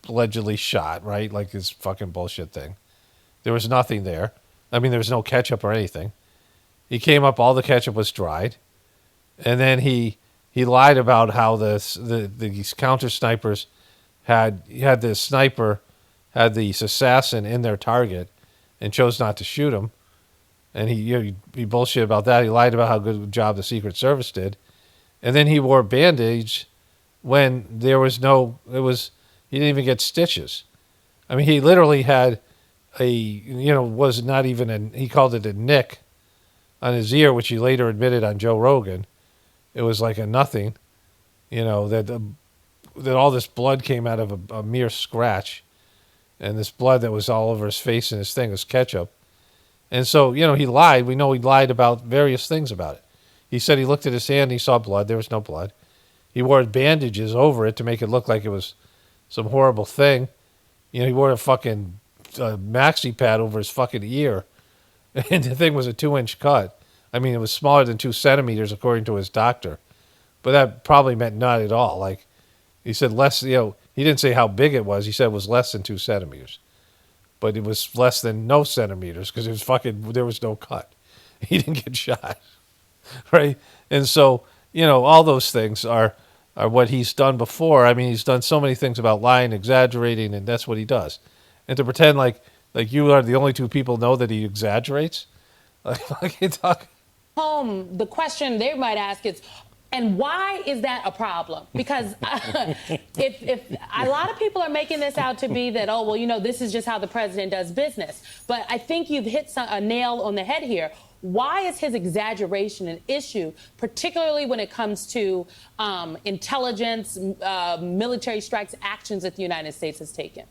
allegedly shot, right? Like this fucking bullshit thing. There was nothing there. I mean, there was no ketchup or anything. He came up, all the ketchup was dried. And then he lied about how these counter snipers had the sniper, had this assassin in their target and chose not to shoot him. And he bullshit about that. He lied about how good a job the Secret Service did. And then he wore bandage when there was he didn't even get stitches. I mean, he literally had was not even he called it a nick on his ear, which he later admitted on Joe Rogan. It was like a nothing, that all this blood came out of a mere scratch. And this blood that was all over his face and his thing was ketchup. And so, he lied. We know he lied about various things about it. He said he looked at his hand and he saw blood. There was no blood. He wore bandages over it to make it look like it was some horrible thing. He wore a fucking maxi pad over his fucking ear. And the thing was a 2-inch cut. I mean, it was smaller than 2 centimeters according to his doctor. But that probably meant not at all. Like, he said less, he didn't say how big it was. He said it was less than 2 centimeters. But it was less than no centimeters because there was no cut. He didn't get shot. Right? And so, all those things are what he's done before. I mean, he's done so many things about lying, exaggerating, and that's what he does. And to pretend like you are the only two people know that he exaggerates, home, the question they might ask is, and why is that a problem? Because if a lot of people are making this out to be that, this is just how the president does business. But I think you've hit a nail on the head here. Why is his exaggeration an issue, particularly when it comes to intelligence, military strikes, actions that the United States has taken?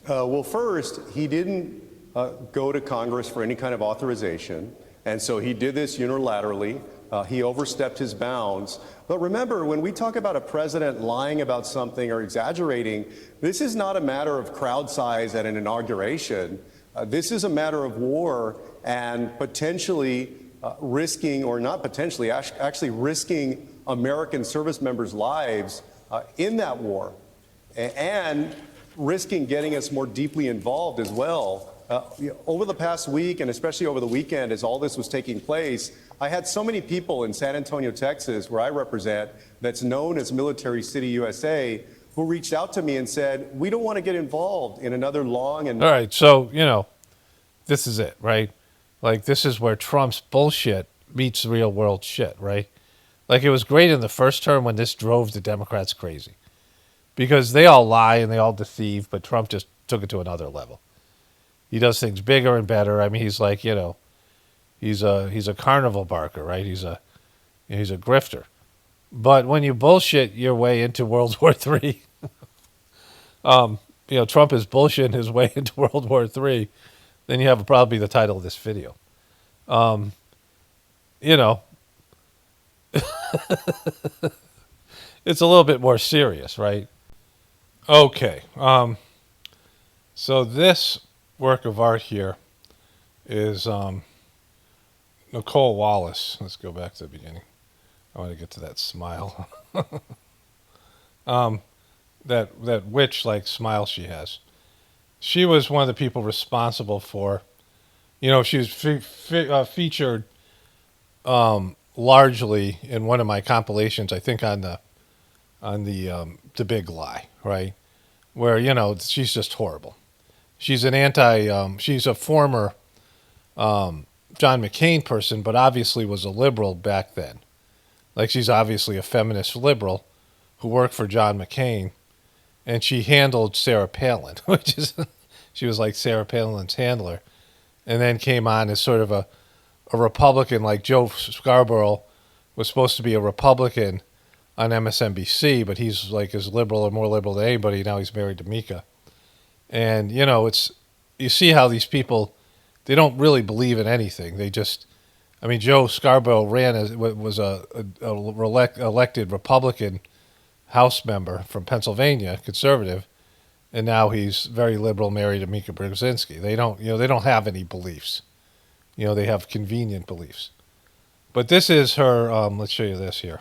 Well, first, he didn't go to Congress for any kind of authorization. And so he did this unilaterally. He overstepped his bounds. But remember, when we talk about a president lying about something or exaggerating, this is not a matter of crowd size at an inauguration. This is a matter of war and potentially risking, or not potentially, actually risking American service members' lives in that war, and risking getting us more deeply involved as well. Over the past week, and especially over the weekend as all this was taking place, I had so many people in San Antonio, Texas, where I represent, that's known as Military City USA, who reached out to me and said, we don't want to get involved in another long and... All right, so, this is it, right? Like, this is where Trump's bullshit meets real world shit, right? Like, it was great in the first term when this drove the Democrats crazy. Because they all lie and they all deceive, but Trump just took it to another level. He does things bigger and better. I mean, he's like, he's a carnival barker, right? He's a grifter. But when you bullshit your way into World War III, Trump is bullshitting his way into World War III, then you have probably the title of this video. It's a little bit more serious, right? Okay. So this work of art here is Nicole Wallace. Let's go back to the beginning. I want to get to that smile. That witch-like smile she has. She was one of the people responsible for, she was featured largely in one of my compilations, I think on the Big Lie, right? Where, she's just horrible. She's she's a former John McCain person, but obviously was a liberal back then. Like, she's obviously a feminist liberal who worked for John McCain, and she handled Sarah Palin, she was like Sarah Palin's handler, and then came on as sort of a Republican, like Joe Scarborough was supposed to be a Republican on MSNBC, but he's like as liberal or more liberal than anybody. Now he's married to Mika. And, you see how these people, they don't really believe in anything. They just, Joe Scarborough was a elected Republican House member from Pennsylvania, conservative, and now he's very liberal, married to Mika Brzezinski. They don't have any beliefs. They have convenient beliefs. But this is her. Let's show you this here.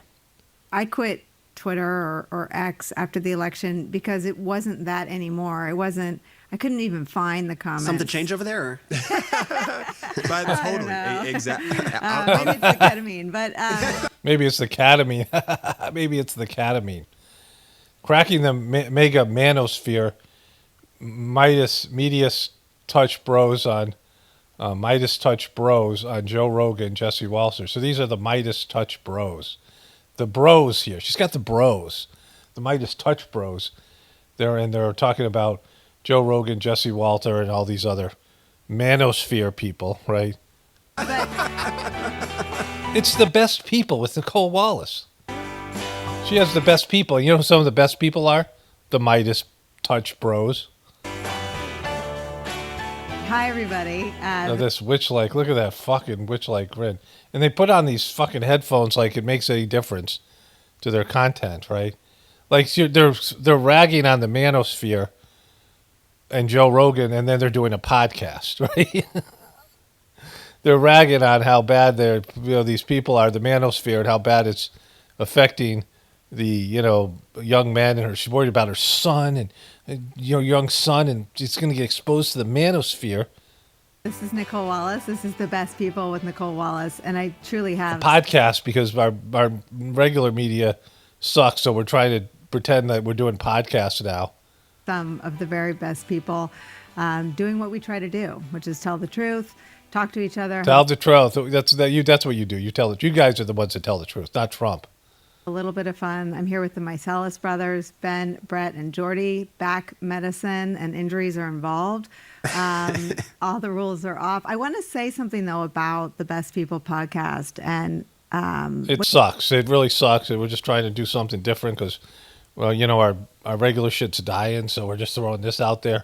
I quit Twitter or X after the election because it wasn't that anymore. It wasn't. I couldn't even find the comments. Something changed over there? Totally. Exactly. Maybe it's the ketamine, but maybe it's the ketamine. Maybe it's the ketamine. Cracking the mega manosphere. Midas touch bros on Joe Rogan, Jesse Walter. So these are the Midas touch bros. The bros here. She's got the bros. The Midas touch bros. They're talking about Joe Rogan, Jesse Walter, and all these other manosphere people, right? It's the best people with Nicole Wallace. She has the best people. You know who some of the best people are? The Midas touch bros. Hi, everybody. This witch-like, look at that fucking witch-like grin. And they put on these fucking headphones like it makes any difference to their content, right? Like they're ragging on the manosphere and Joe Rogan, and then they're doing a podcast, right? They're ragging on how bad these people are, the manosphere, and how bad it's affecting the young man, and she's worried about her son and young son, and she's going to get exposed to the manosphere. This is Nicole Wallace. This is The Best People with Nicole Wallace, and I truly have a podcast because our regular media sucks, so we're trying to pretend that we're doing podcasts now. Some of the very best people doing what we try to do, which is tell the truth, talk to each other. Tell the truth. That's what you do. You tell it. You guys are the ones that tell the truth, not Trump. A little bit of fun. I'm here with the Mycelis brothers, Ben, Brett, and Jordy. Back medicine and injuries are involved. All the rules are off. I want to say something, though, about the Best People podcast. And it sucks. It really sucks. We're just trying to do something different because, well, our regular shit's dying, so we're just throwing this out there,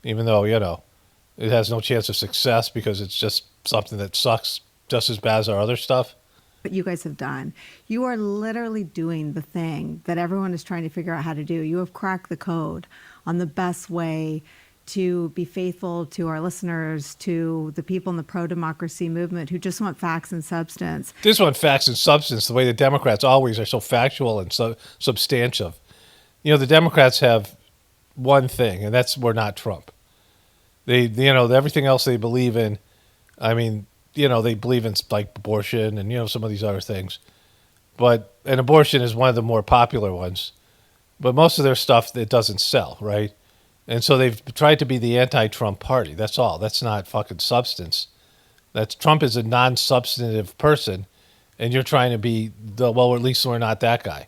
even though, it has no chance of success because it's just something that sucks just as bad as our other stuff. What you guys have done. You are literally doing the thing that everyone is trying to figure out how to do. You have cracked the code on the best way to be faithful to our listeners, to the people in the pro-democracy movement who just want facts and substance. They just want facts and substance, the way the Democrats always are so factual and so substantive. The Democrats have one thing, and that's we're not Trump. They everything else they believe in, they believe in like abortion and, some of these other things. And abortion is one of the more popular ones. But most of their stuff, it doesn't sell, right? And so they've tried to be the anti-Trump party. That's all. That's not fucking substance. Trump is a non-substantive person, and you're trying to be well, at least we're not that guy.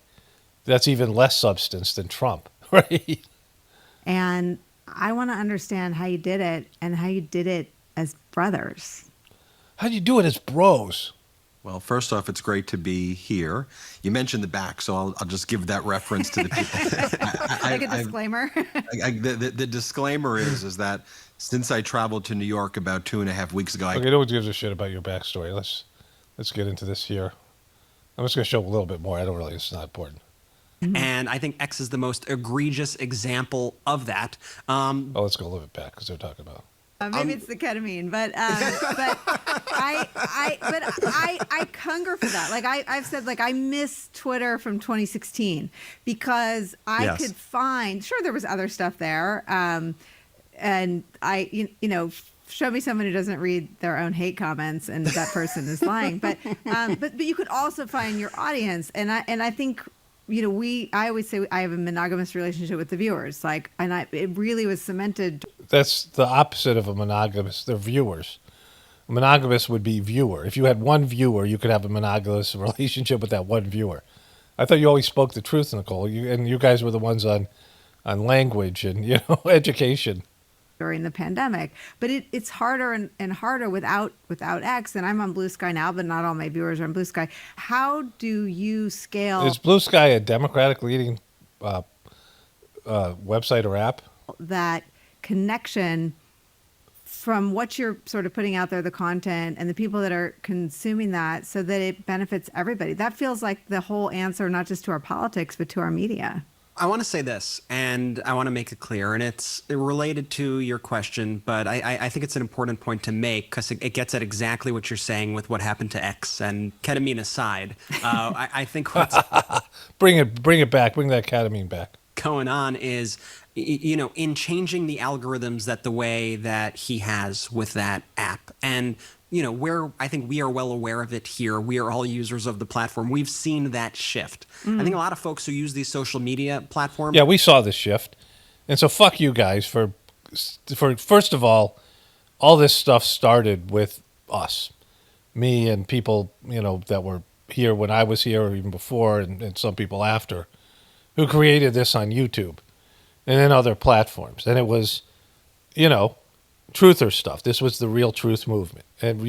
That's even less substance than Trump, right? And I want to understand how you did it and how you did it as brothers. How do you do it as bros? Well, first off, it's great to be here. You mentioned the back, so I'll just give that reference to the people. Like a disclaimer? The disclaimer is that since I traveled to New York about 2.5 weeks ago... Okay, no one gives a shit about your backstory. Let's get into this here. I'm just going to show a little bit more. It's not important. And I think X is the most egregious example of that. Let's go a little bit back because they're talking about... Maybe it's the ketamine, but I hunger for that. Like I've said, I miss Twitter from 2016 because I could find. Sure, there was other stuff there, and show me someone who doesn't read their own hate comments, and that person is lying. But you could also find your audience, and I think. I always say I have a monogamous relationship with the viewers. It really was cemented. That's the opposite of a monogamous. They're viewers. A monogamous would be viewer. If you had one viewer, you could have a monogamous relationship with that one viewer. I thought you always spoke the truth, Nicole. You guys were the ones on language and education. During the pandemic, but it's harder and harder without X. And I'm on Blue Sky now, but not all my viewers are on Blue Sky. How do you scale? Is Blue Sky a Democratic leading website or app? That connection from what you're sort of putting out there, the content and the people that are consuming that, so that it benefits everybody. That feels like the whole answer, not just to our politics, but to our media. I want to say this, and I want to make it clear, and it's related to your question, but I think it's an important point to make because it gets at exactly what you're saying with what happened to X. And ketamine aside, I think what's bring it back, bring that ketamine back. Going on is, in changing the algorithms that the way that he has with that app, and I think we are well aware of it here. We are all users of the platform. We've seen that shift. I think a lot of folks who use these social media platforms. Yeah, we saw this shift. And so fuck you guys for first of all this stuff started with us. Me and people, that were here when I was here or even before and some people after who created this on YouTube and then other platforms. And it was, truther stuff. This was the real truth movement. And,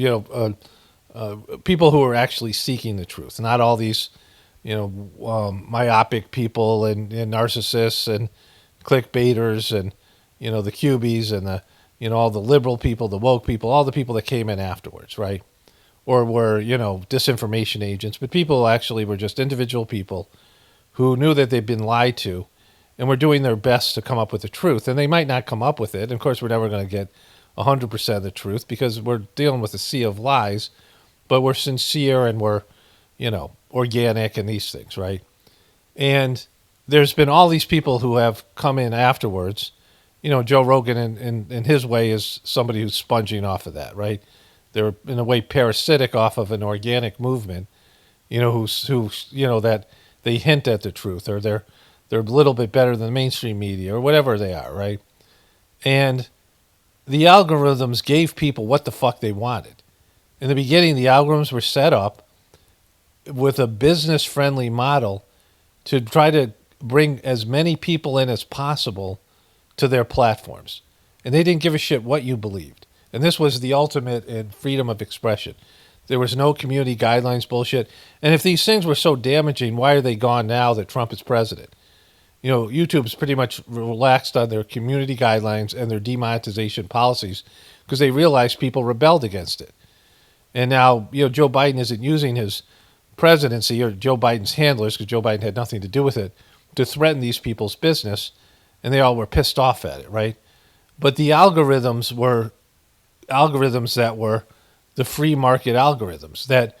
people who were actually seeking the truth, not all these, myopic people and narcissists and clickbaiters and, the cubies and the, all the liberal people, the woke people, all the people that came in afterwards, right? Or were, disinformation agents, but people actually were just individual people who knew that they'd been lied to and were doing their best to come up with the truth. And they might not come up with it. And of course, we're never going to get 100% of the truth because we're dealing with a sea of lies, but we're sincere and we're, organic and these things, right? And there's been all these people who have come in afterwards. Joe Rogan in his way is somebody who's sponging off of that, right? They're in a way parasitic off of an organic movement, who that they hint at the truth or they're a little bit better than the mainstream media or whatever they are, right? And the algorithms gave people what the fuck they wanted. In the beginning, the algorithms were set up with a business-friendly model to try to bring as many people in as possible to their platforms. And they didn't give a shit what you believed. And this was the ultimate in freedom of expression. There was no community guidelines bullshit. And if these things were so damaging, why are they gone now that Trump is president? YouTube's pretty much relaxed on their community guidelines and their demonetization policies because they realized people rebelled against it. And now, Joe Biden isn't using his presidency or Joe Biden's handlers, because Joe Biden had nothing to do with it, to threaten these people's business, and they all were pissed off at it, right? But the algorithms were algorithms that were the free market algorithms, that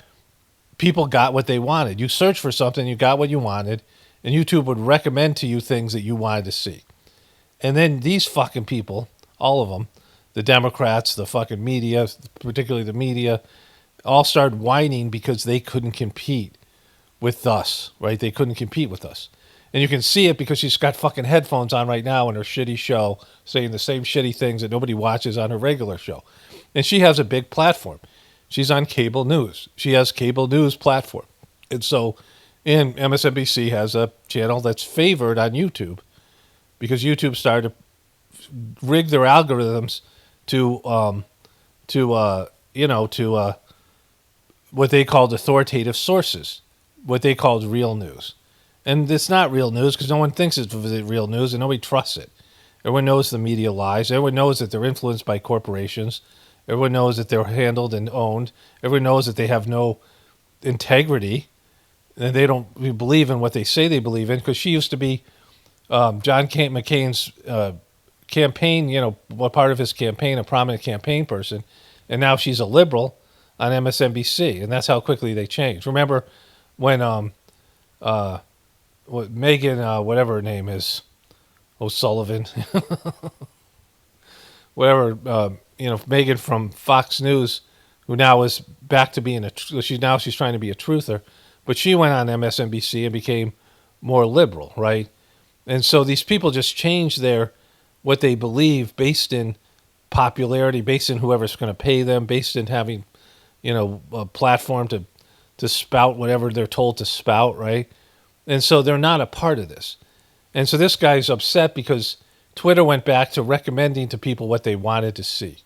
people got what they wanted. You searched for something, you got what you wanted, and YouTube would recommend to you things that you wanted to see. And then these fucking people, all of them, the Democrats, the fucking media, particularly the media, all started whining because they couldn't compete with us, right? They couldn't compete with us. And you can see it because she's got fucking headphones on right now in her shitty show saying the same shitty things that nobody watches on her regular show. And she has a big platform. She's on cable news. She has cable news platform. And so MSNBC has a channel that's favored on YouTube because YouTube started to rig their algorithms to what they called authoritative sources, what they called real news. And it's not real news because no one thinks it's real news and nobody trusts it. Everyone knows the media lies. Everyone knows that they're influenced by corporations. Everyone knows that they're handled and owned. Everyone knows that they have no integrity and they don't believe in what they say they believe in, because she used to be John McCain's campaign, part of his campaign, a prominent campaign person, and now she's a liberal on MSNBC, and that's how quickly they changed. Remember when Megan, whatever her name is, O'Sullivan, whatever, Megan from Fox News, who now is back to being she's trying to be a truther, but she went on MSNBC and became more liberal, right? And so these people just change what they believe based in popularity, based in whoever's going to pay them, based in having, a platform to spout whatever they're told to spout, right? And so they're not a part of this. And so this guy's upset because Twitter went back to recommending to people what they wanted to see.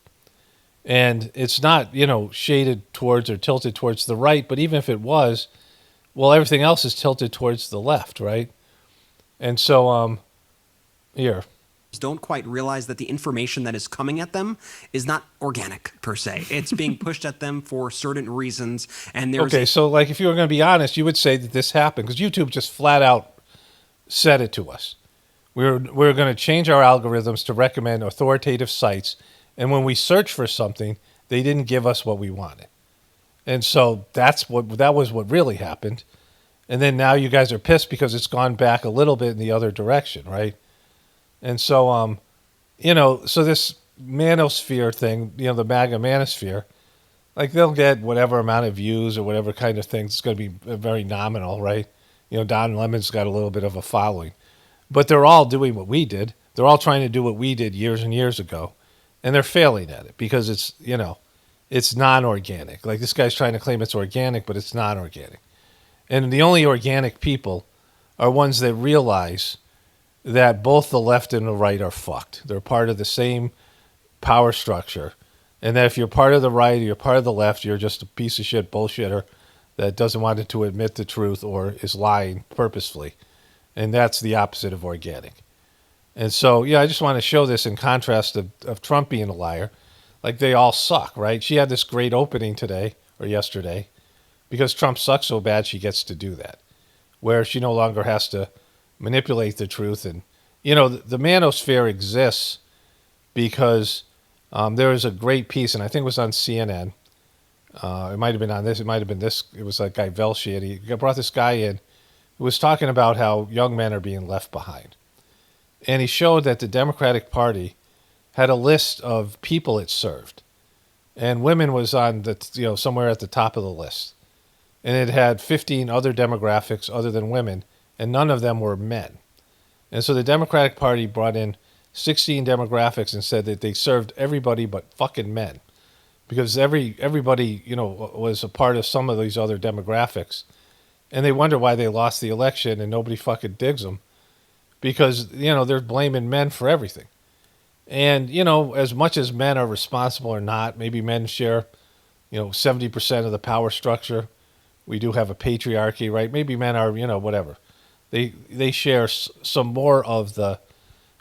And it's not, shaded towards or tilted towards the right, but even if it was, well, everything else is tilted towards the left, right? And so, here, don't quite realize that the information that is coming at them is not organic per se. It's being pushed at them for certain reasons. And there's okay, so like if you were going to be honest, you would say that this happened because YouTube just flat out said it to us. We're going to change our algorithms to recommend authoritative sites, and when we search for something, they didn't give us what we wanted. And so that was what really happened. And then now you guys are pissed because it's gone back a little bit in the other direction, right? And so, so this manosphere thing, the MAGA manosphere, like they'll get whatever amount of views or whatever kind of things. It's going to be very nominal, right? Don Lemon's got a little bit of a following. But they're all doing what we did. They're all trying to do what we did years and years ago. And they're failing at it because it's, it's non-organic. Like this guy's trying to claim it's organic, but it's not organic. And the only organic people are ones that realize that both the left and the right are fucked. They're part of the same power structure. And that if you're part of the right or you're part of the left, you're just a piece of shit bullshitter that doesn't want to admit the truth or is lying purposefully. And that's the opposite of organic. And so, I just want to show this in contrast of Trump being a liar. Like they all suck, right? She had this great opening today or yesterday because Trump sucks so bad she gets to do that, where she no longer has to manipulate the truth. And, the manosphere exists because there was a great piece, and I think it was on CNN. It might have been on this. It might have been this. It was like Guy Velshi, and he brought this guy in who was talking about how young men are being left behind. And he showed that the Democratic Party had a list of people it served. And women was on the, somewhere at the top of the list. And it had 15 other demographics other than women, and none of them were men. And so the Democratic Party brought in 16 demographics and said that they served everybody but fucking men. Because everybody, was a part of some of these other demographics. And they wonder why they lost the election and nobody fucking digs them. Because, they're blaming men for everything. And, as much as men are responsible or not, maybe men share, 70% of the power structure. We do have a patriarchy, right? Maybe men are, whatever. They share some more of the,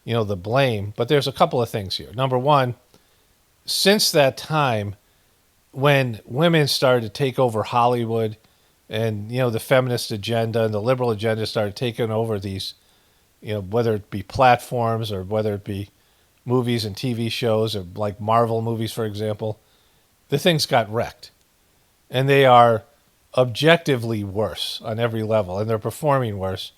the blame. But there's a couple of things here. Number one, since that time when women started to take over Hollywood and, the feminist agenda and the liberal agenda started taking over these, whether it be platforms or whether it be movies and TV shows or like Marvel movies, for example, the things got wrecked. And they are objectively worse on every level, and they're performing worse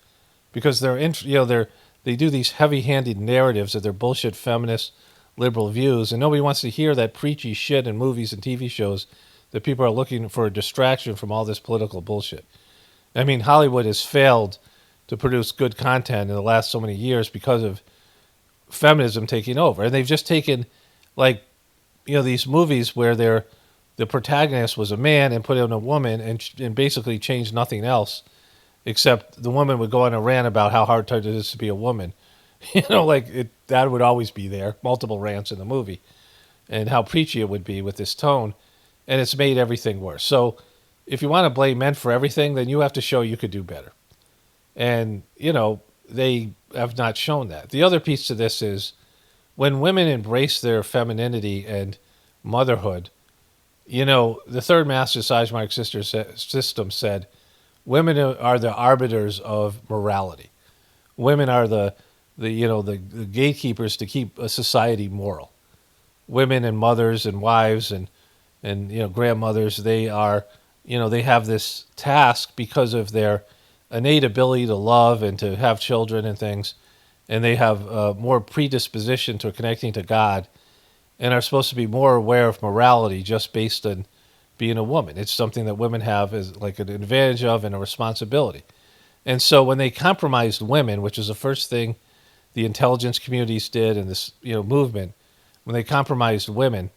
because they do these heavy-handed narratives of their bullshit feminist liberal views, and nobody wants to hear that preachy shit in movies and TV shows that people are looking for a distraction from all this political bullshit. I mean, Hollywood has failed to produce good content in the last so many years because of feminism taking over. And they've just taken, these movies where the protagonist was a man and put in a woman and basically changed nothing else, except the woman would go on a rant about how hard it is to be a woman. That would always be there, multiple rants in the movie, and how preachy it would be with this tone. And it's made everything worse. So if you want to blame men for everything, then you have to show you could do better. And, they have not shown that. The other piece to this is when women embrace their femininity and motherhood, the third master seismic system said women are the arbiters of morality. Women are the gatekeepers to keep a society moral. Women and mothers and wives and grandmothers, they are, they have this task because of their innate ability to love and to have children and things, and they have more predisposition to connecting to God and are supposed to be more aware of morality just based on being a woman. It's something that women have as like an advantage of and a responsibility. And so when they compromised women, which is the first thing the intelligence communities did in this movement, when they compromised women,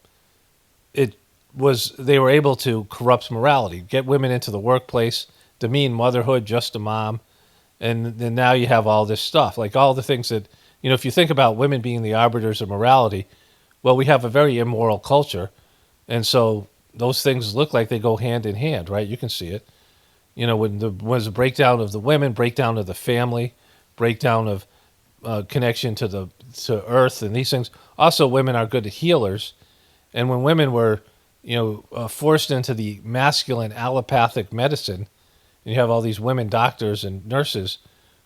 they were able to corrupt morality, get women into the workplace, demean motherhood, just a mom, and then now you have all this stuff, like all the things that, if you think about women being the arbiters of morality, well, we have a very immoral culture, and so those things look like they go hand in hand, right? You can see it. When there's a breakdown of the women, breakdown of the family, breakdown of connection to Earth and these things. Also, women are good healers, and when women were, forced into the masculine allopathic medicine, and you have all these women doctors and nurses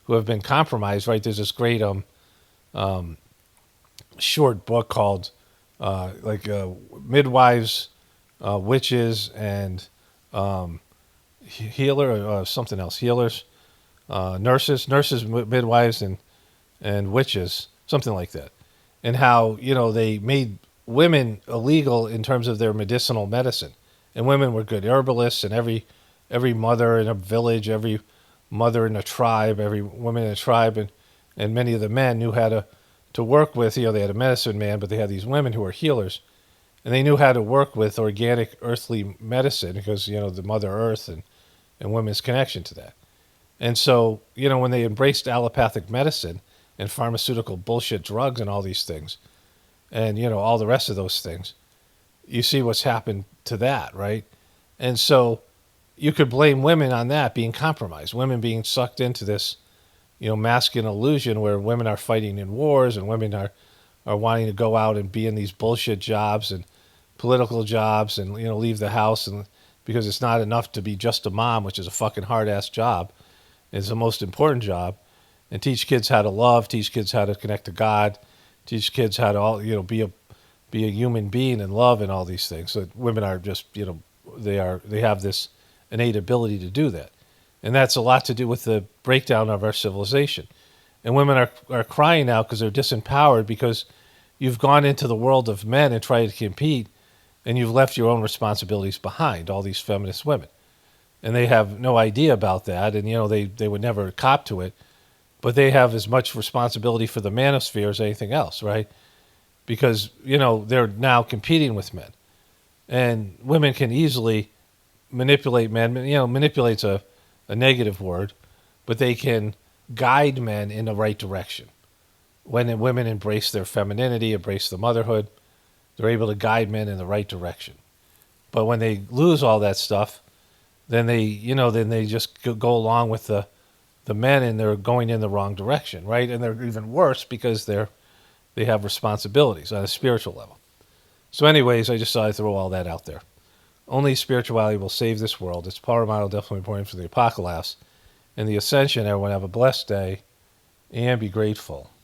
who have been compromised. Right? There's this great short book called Midwives, Witches, and something else. Healers, nurses, midwives, and witches, something like that. And how, they made women illegal in terms of their medicinal medicine. And women were good herbalists, and every mother in a village, every mother in a tribe, every woman in a tribe, and many of the men knew how to work with, they had a medicine man, but they had these women who were healers. And they knew how to work with organic earthly medicine because, the Mother Earth and women's connection to that. And so, when they embraced allopathic medicine and pharmaceutical bullshit drugs and all these things, and, all the rest of those things, you see what's happened to that, right? And so you could blame women on that being compromised, women being sucked into this, masculine illusion where women are fighting in wars and women are wanting to go out and be in these bullshit jobs and political jobs and, leave the house and because it's not enough to be just a mom, which is a fucking hard-ass job. It's the most important job. And teach kids how to love, teach kids how to connect to God, teach kids how to be a human being and love and all these things. So women are just, they have this innate ability to do that. And that's a lot to do with the breakdown of our civilization. And women are crying now because they're disempowered because you've gone into the world of men and tried to compete and you've left your own responsibilities behind, all these feminist women. And they have no idea about that, and they would never cop to it, but they have as much responsibility for the manosphere as anything else, right? Because, they're now competing with men. And women can easily manipulate men. Manipulate's a negative word, but they can guide men in the right direction. When women embrace their femininity, embrace the motherhood, they're able to guide men in the right direction. But when they lose all that stuff, then they just go along with the men and they're going in the wrong direction, right? And they're even worse because they have responsibilities on a spiritual level. So anyways, I just thought I'd throw all that out there. Only spirituality will save this world. It's power model definitely important for the apocalypse and the ascension. Everyone have a blessed day and be grateful.